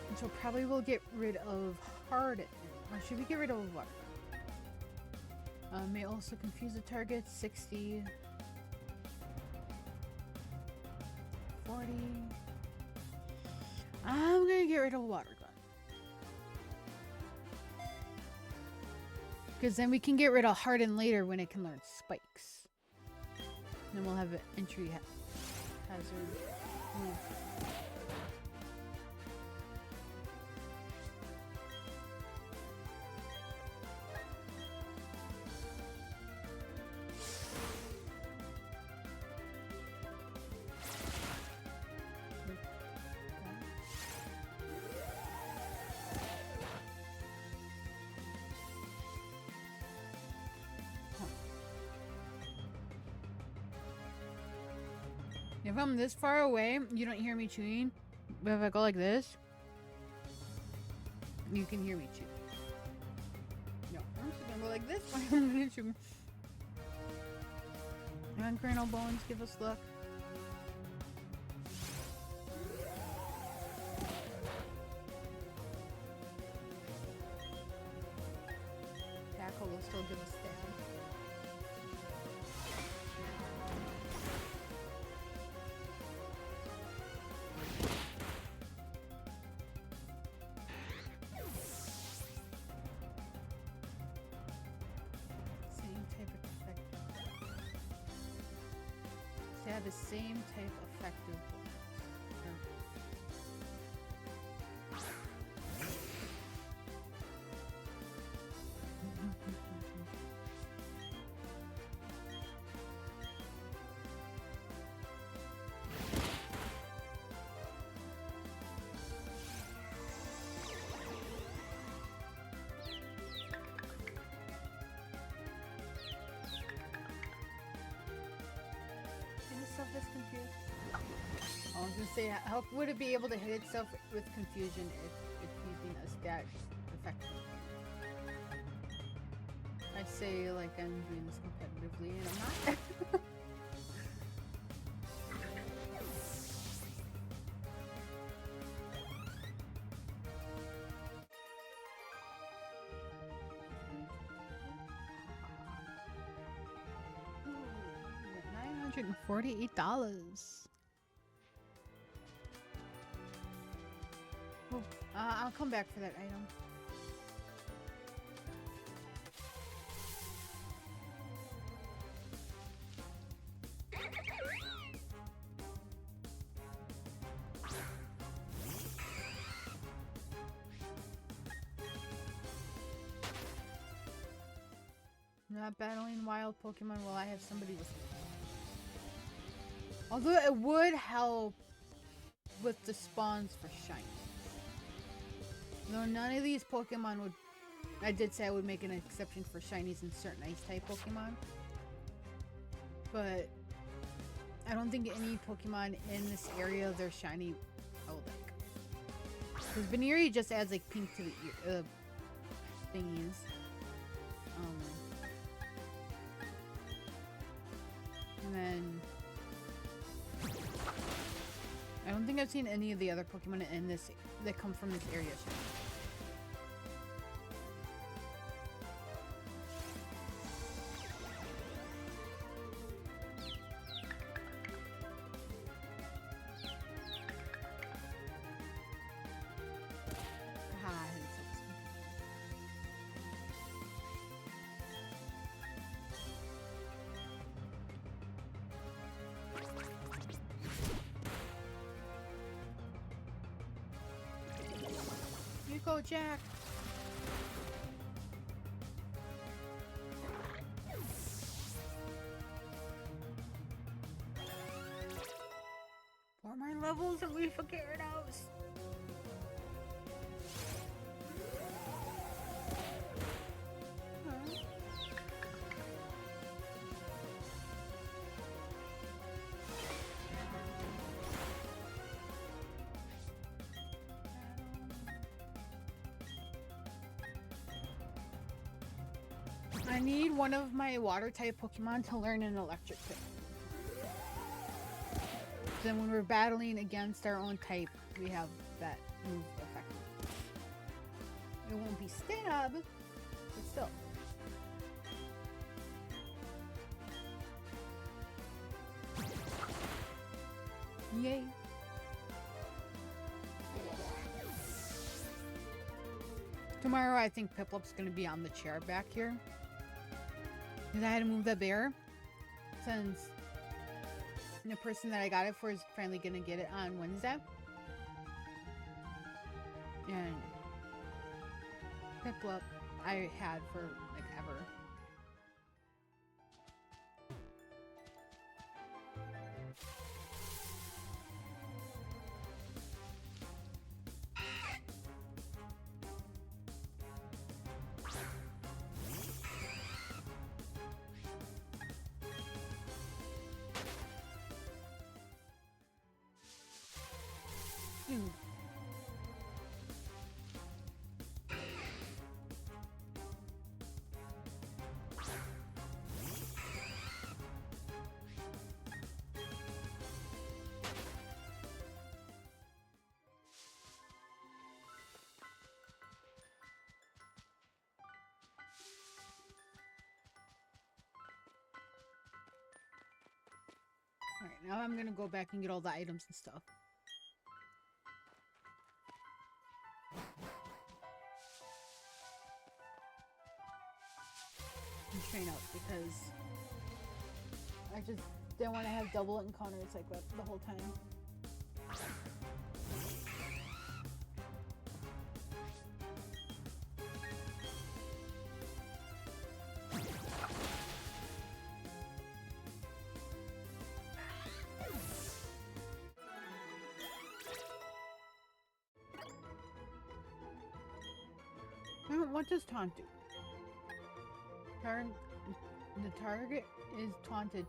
Speaker 1: And so probably we'll get rid of Harden. Or should we get rid of Water? May also confuse the target. 60. 40. I'm gonna get rid of Water Gun. Because then we can get rid of Harden later when it can learn Spikes. Then we'll have an entry hazard move. If I'm this far away, you don't hear me chewing. But if I go like this, you can hear me chew. No, I'm just gonna go like this when I'm gonna chew. And Colonel Bones, give us luck. Tackle will still give us stab. The same type effective this confused. I was gonna say, how would it be able to hit itself with confusion if it's using a stat effective? I say like I'm doing this competitively and I'm not. $948. I'll come back for that item. Not battling wild Pokemon while I have somebody with me. Although it would help with the spawns for shiny. Though none of these Pokemon would... I did say I would make an exception for shinies and certain ice-type Pokemon. But I don't think any Pokemon in this area, they're shiny, I would like. Because Baniri just adds like pink to the ear, thingies. And then... I don't think I've seen any of the other Pokemon in this that come from this area. Go, Jack! For my levels and we figure it out. I need one of my water-type Pokemon to learn an electric type. Then when we're battling against our own type, we have that move effect. It won't be stab, but still. Yay. Tomorrow I think Piplup's gonna be on the chair back here. Because I had to move the bear. Since the person that I got it for is finally gonna get it on Wednesday. And Piplup I had for like ever. Alright, now I'm gonna go back and get all the items and stuff. And train out because I just didn't want to have double encounters like that the whole time. What does taunt do? The target is taunted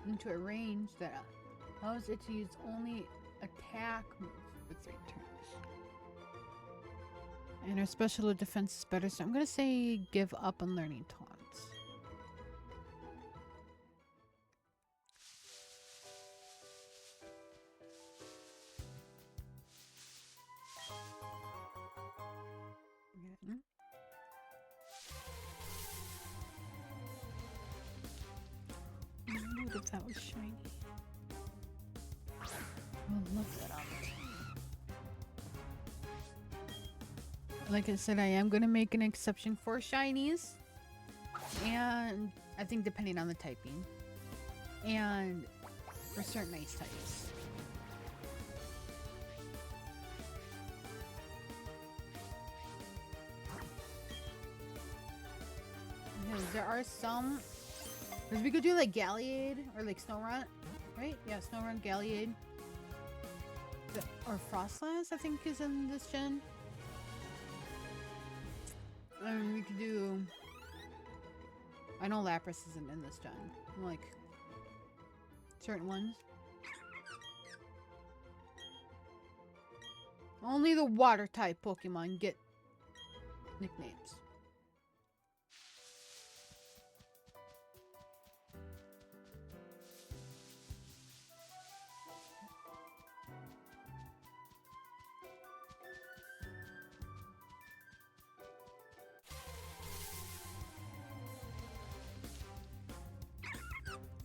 Speaker 1: into a range that allows it to use only attack moves for 3 turns. And our special defense is better, so I'm gonna say give up on learning taunts. If that was shiny. I'll look that up. Like I said, I am going to make an exception for shinies. And I think depending on the typing. And for certain ice types. Because there are some... Because we could do like Galliade or like Snorunt, right? Yeah, Snorunt, Galliade. Or Frostlass, I think, is in this gen. And we could do... I know Lapras isn't in this gen. Like, certain ones. Only the water type Pokemon get nicknames.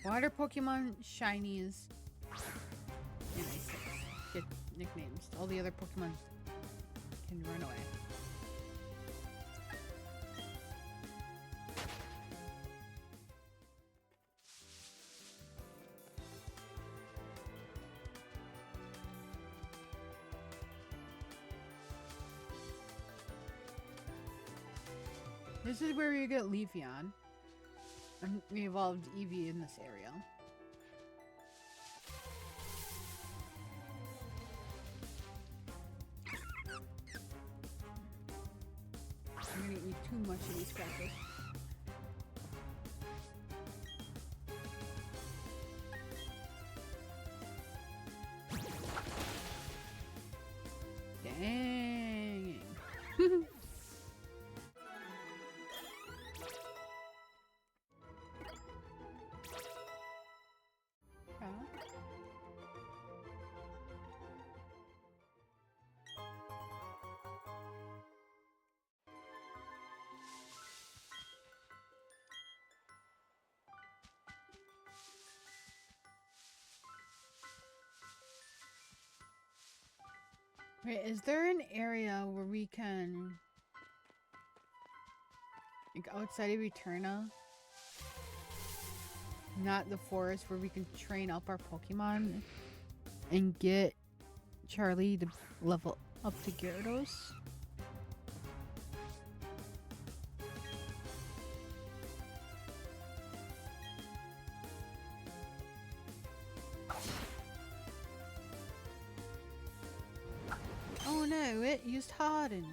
Speaker 1: Water Pokemon shinies and ice types get nicknames. All the other Pokemon can run away. This is where you get Leafeon. And we evolved Eevee in this area. I'm gonna eat too much of these crackers. Dang. Wait, is there an area where we can, like outside of Eterna, not the forest, where we can train up our Pokemon and get Charlie to level up to Gyarados? Oh no, it used Harden.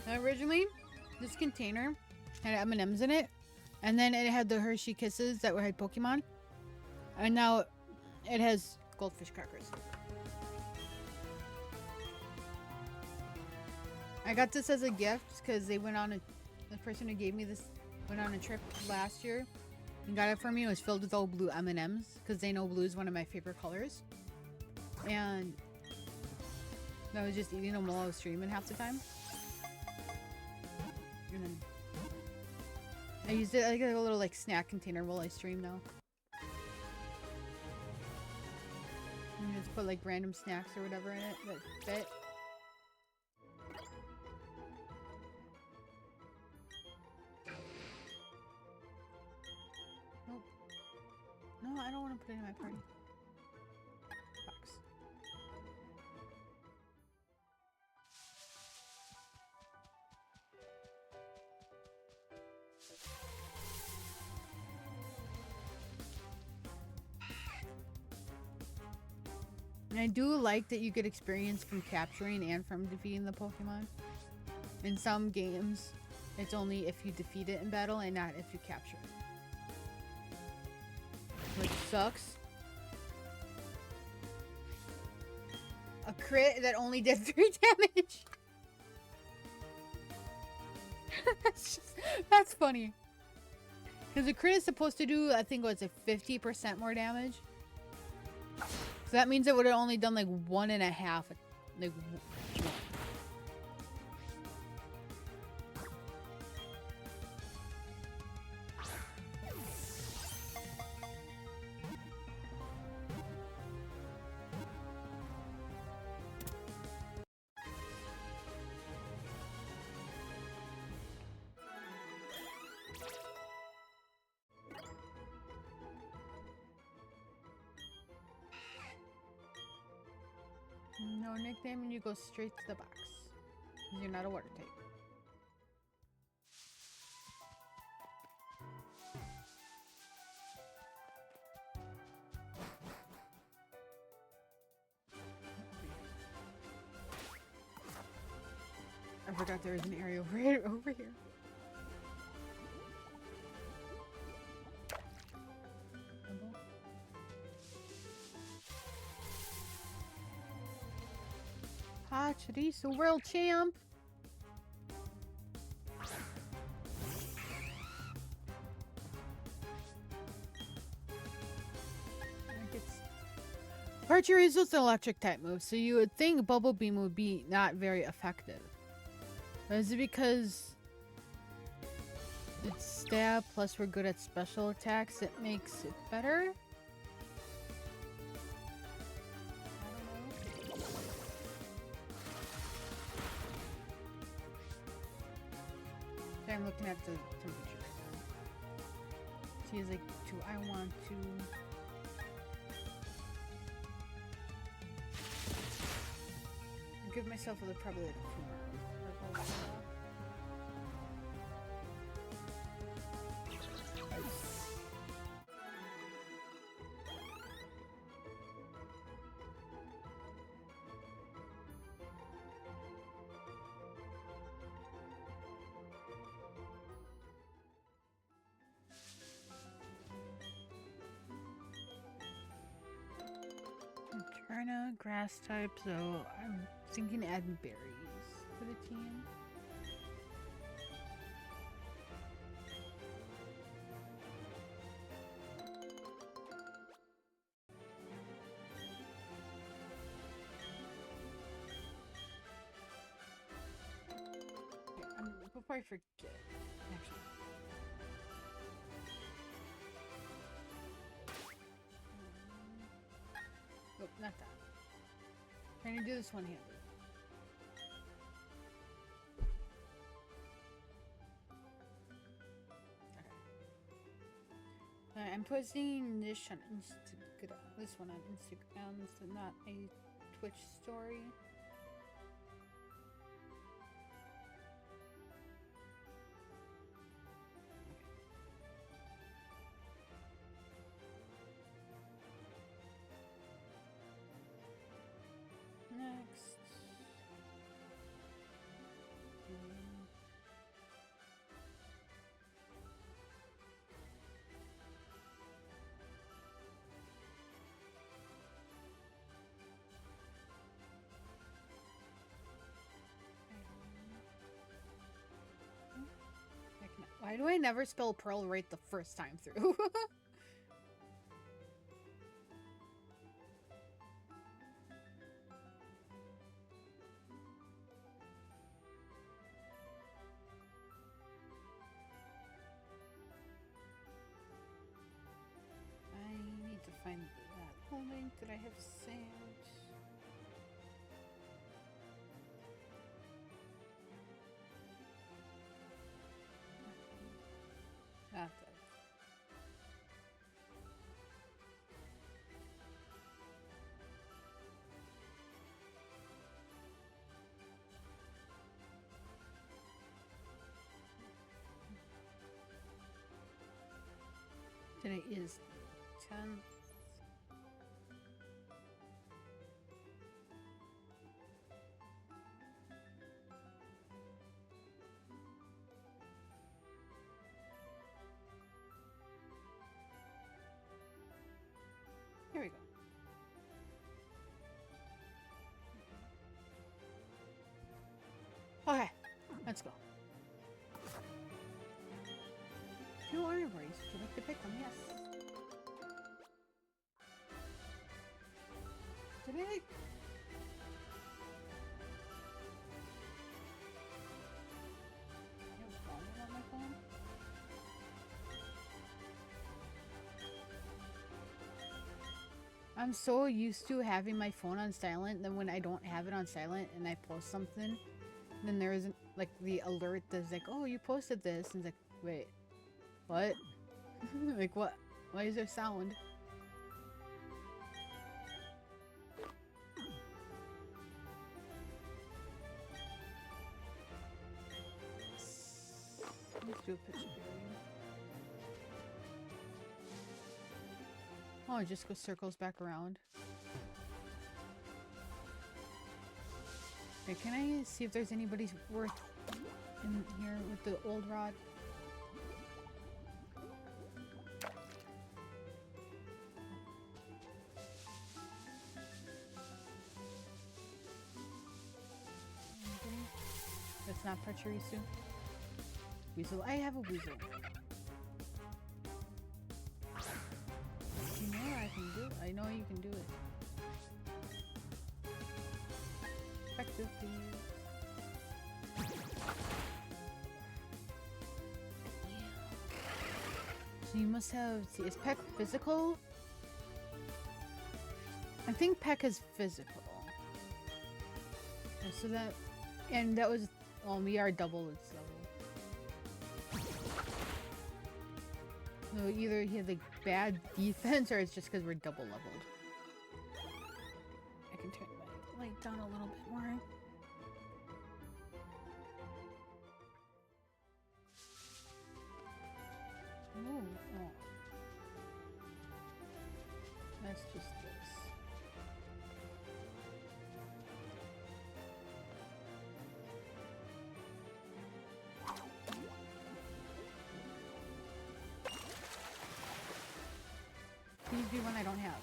Speaker 1: Originally, this container had M&Ms in it, and then it had the Hershey Kisses that had Pokemon, and now it has goldfish crackers. I got this as a gift because they went on the person who gave me this went on a trip last year and got it for me. It was filled with all blue M&Ms because they know blue is one of my favorite colors. And I was just eating them while I was streaming half the time. And then I used it like a little like snack container while I stream now. And just put like random snacks or whatever in it that fit. Nope. No, I don't want to put it in my party box. And I do like that you get experience from capturing and from defeating the Pokemon. In some games, it's only if you defeat it in battle and not if you capture it. Which sucks. A crit that only did 3 damage. That's funny. Because a crit is supposed to do, I think, what's it, 50% more damage? So that means it would have only done like 1.5. Like, no nickname and you go straight to the box. You're not a water type. I forgot there was an area over here. Ah, Chorizo, world champ. Chorizo is an electric type move, so you would think Bubble Beam would be not very effective. But is it because it's stab plus we're good at special attacks that makes it better? I'm looking at the temperature right now. She is like, do I want to... I'll give myself probably like 2 more. Turna, grass type, so I'm thinking adding berries for the team. Before I forget, actually. Nope, not that. Trying to do this one-handed. Okay. I'm posting this on Instagram. This one on Instagram, so not a Twitch story. Next. Why do I never spell pearl right the first time through? I need to find that whole link that I have sent. That's it. Today is 10th. Here we go. Okay, let's go. Two armories. Would you like to pick them? Yes. Did I? I have volume on my phone. I'm so used to having my phone on silent that when I don't have it on silent and I post something, then there isn't like the alert that's like, oh, you posted this. And it's like, wait, what? Like, what? Why is there sound? Let's do a picture here. Oh, it just goes circles back around. Okay, can I see if there's anybody worth in here with the old rod? That's not Pachirisu. Weasel. I have a weasel. You know I can do it. I know you can do it. Effectively. So you must have. See, is Peck physical? I think Peck is physical. So that. And that was. Well, we are double its level. So either he has like bad defense or it's just because we're double leveled. I can turn my light down a little bit more. Ooh, oh. That's just this. Please be one I don't have.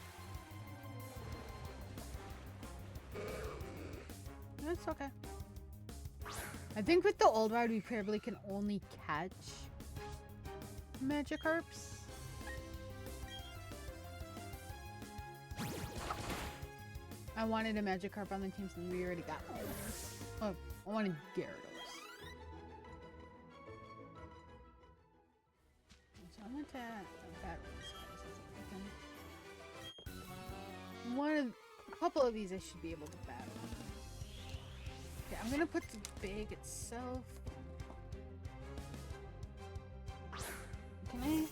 Speaker 1: That's okay. I think with the old rod we probably can only catch Magikarps. I wanted a Magikarp on the team since we already got one. Oh, I wanted Gyarados. So I went to batteries. A couple of these I should be able to battle. Okay, I'm gonna put the bag itself. Can I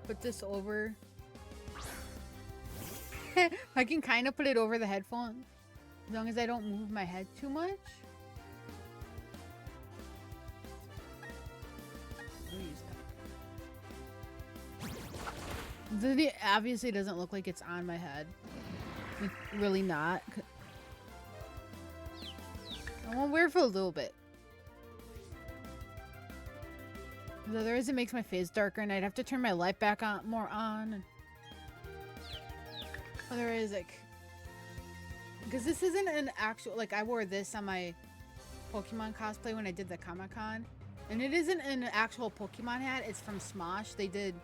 Speaker 1: put this over? I can kind of put it over the headphones as long as I don't move my head too much. It obviously doesn't look like it's on my head. It's really not. I won't wear it for a little bit. Otherwise it makes my face darker and I'd have to turn my light back on more on. Otherwise, like, because this isn't an actual, like, I wore this on my Pokemon cosplay when I did the Comic-Con, And it isn't an actual Pokemon hat, it's from Smosh. They did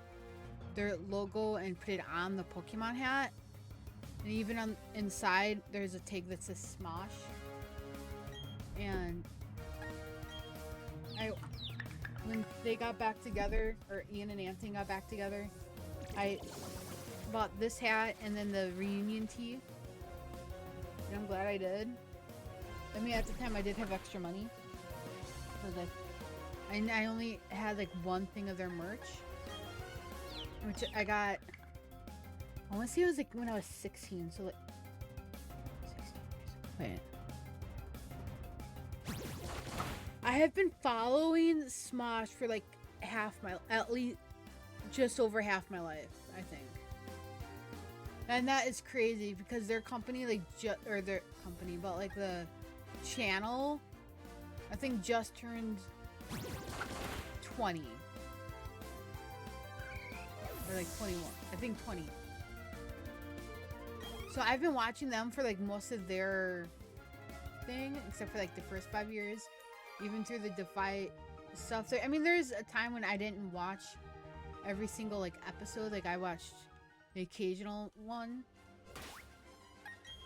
Speaker 1: their logo and put it on the Pokemon hat. And even on inside, there's a tag that says Smosh. And when they got back together, or Ian and Anthony got back together, I bought this hat and then the reunion tee. And I'm glad I did. I mean, at the time I did have extra money. Because I only had like one thing of their merch. Which I got, I want to say it was like when I was 16, so like 16 years. Wait. I have been following Smosh for like at least just over half my life, I think. And that is crazy because their company, like, but like the channel, I think just turned 20. Or like 21. I think 20. So I've been watching them for like most of their thing, except for like the first 5 years. Even through the Defy stuff. So, I mean, there's a time when I didn't watch every single like episode. Like I watched the occasional one.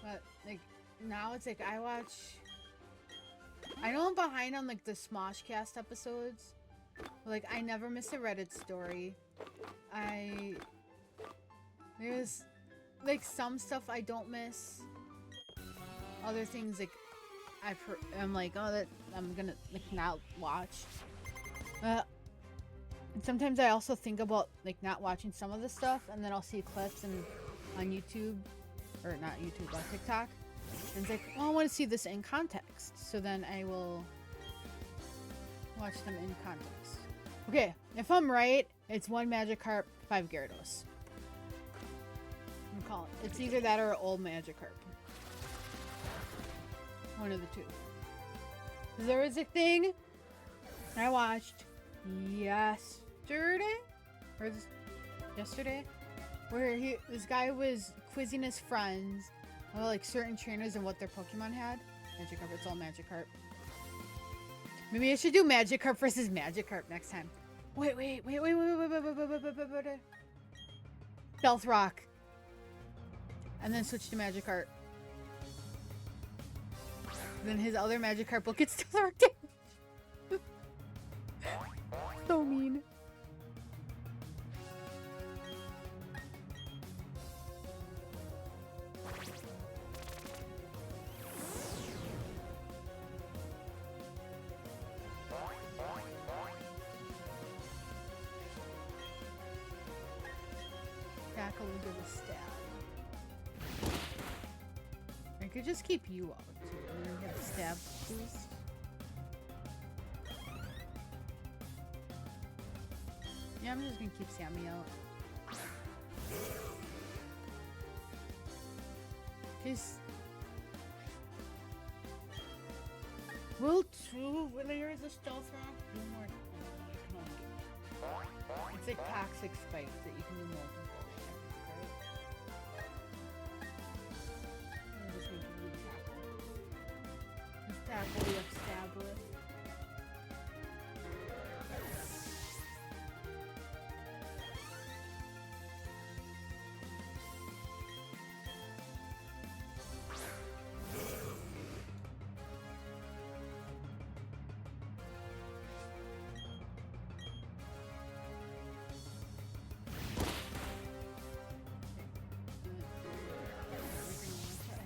Speaker 1: But like now it's like I know I'm behind on like the Smoshcast episodes. Like I never miss a Reddit story. There's like some stuff I don't miss. Other things like I'm like, oh, that I'm gonna like not watch. And sometimes I also think about like not watching some of the stuff, and then I'll see clips on YouTube, or not YouTube, on TikTok, and it's like, oh, I want to see this in context. So then I will watch them in context. Okay, if I'm right, it's 1 Magikarp, 5 Gyarados. I'm calling it. It's either that or old Magikarp. One of the two. There was a thing I watched yesterday, where this guy was quizzing his friends about like certain trainers and what their Pokemon had. Magikarp, it's all Magikarp. Maybe I should do Magikarp versus Magikarp next time. Wait. Stealth Rock. And then switch to Magikarp. Then his other Magikarp will get Stealth Rock damage. So mean. Tackle will give a stab. I could just keep you out too, and then get a stab boost. Yeah, I'm just gonna keep Sammy out. Cause will 2 layers of stealth rock do more? It's like toxic spikes that you can do multiple. Tackle we have stab with.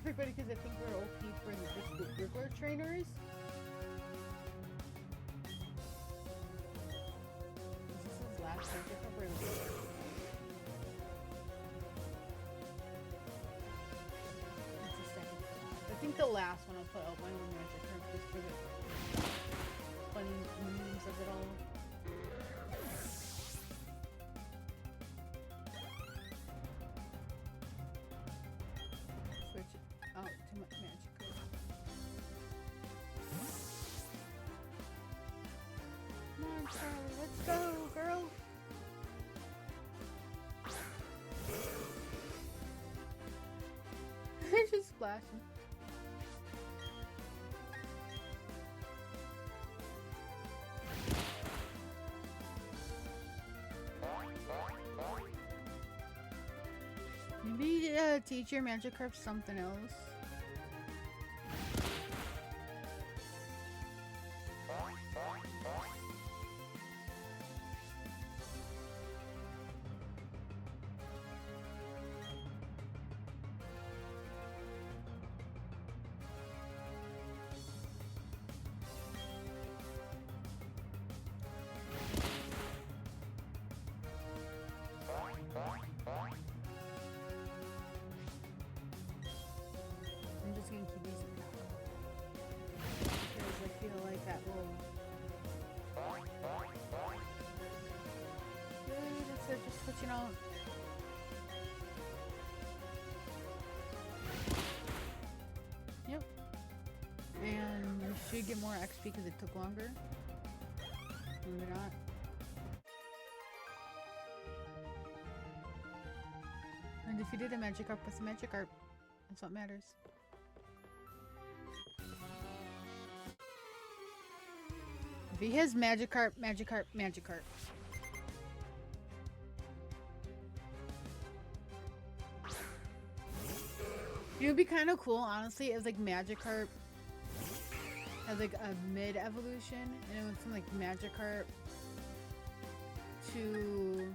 Speaker 1: Everybody, because I think we're OP for the regular trainers. Is this his last Magikarp? That's the second. I think the last one I'll put out my own Magikarp just for the funny memes of it all. Oh, too much magic. Come on, Charlie, let's go, girl. Just splashing. Maybe teach your Magikarp something else. I'm just gonna keep using that because I feel like that will. Good, instead of just switching out. Yep. And we should get more XP because it took longer. Maybe not. And if you did a Magikarp with a Magikarp, that's what matters. If he has Magikarp, Magikarp, Magikarp. It would be kind of cool, honestly, if like Magikarp had like a mid evolution and it went from like Magikarp to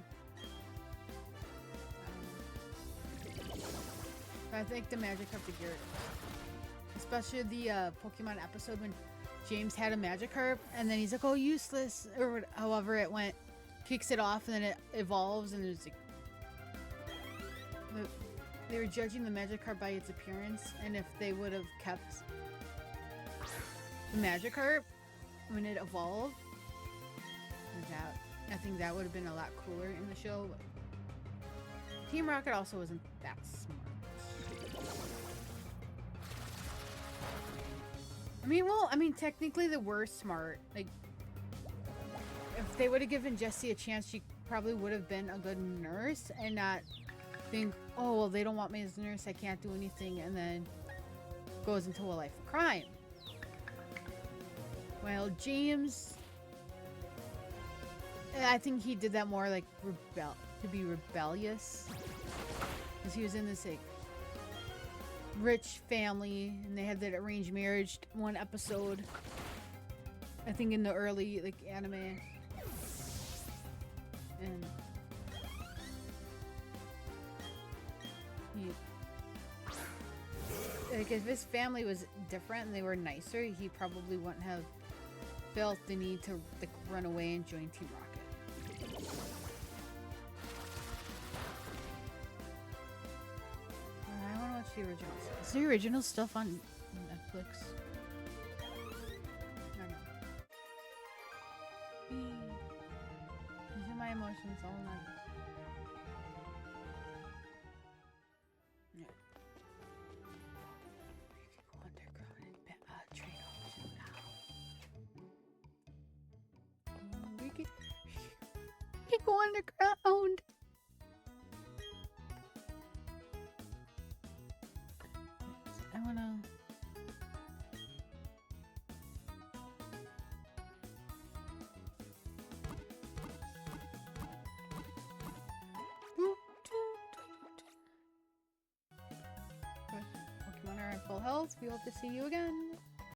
Speaker 1: I think the Magikarp to Gyarados. Especially the Pokemon episode when James had a Magikarp and then he's like, oh, useless, or however it went, kicks it off and then it evolves and there's like they were judging the Magikarp by its appearance, and if they would have kept the Magikarp when it evolved, I think that would have been a lot cooler in the show. But Team Rocket also wasn't that smart. I mean, technically they were smart. Like, if they would have given Jessie a chance, she probably would have been a good nurse and not think, oh, well, they don't want me as a nurse, I can't do anything, and then goes into a life of crime. Well, James, I think he did that more like to be rebellious, because he was in this like rich family and they had that arranged marriage one episode, I think in the early like anime, and like if his family was different and they were nicer, he probably wouldn't have felt the need to like run away and join Team Rocket. I want to watch the original stuff. Is the original stuff on Netflix? I don't know. These are my emotions all night. Go underground. I wanna. Pokemon are at full health. We hope to see you again.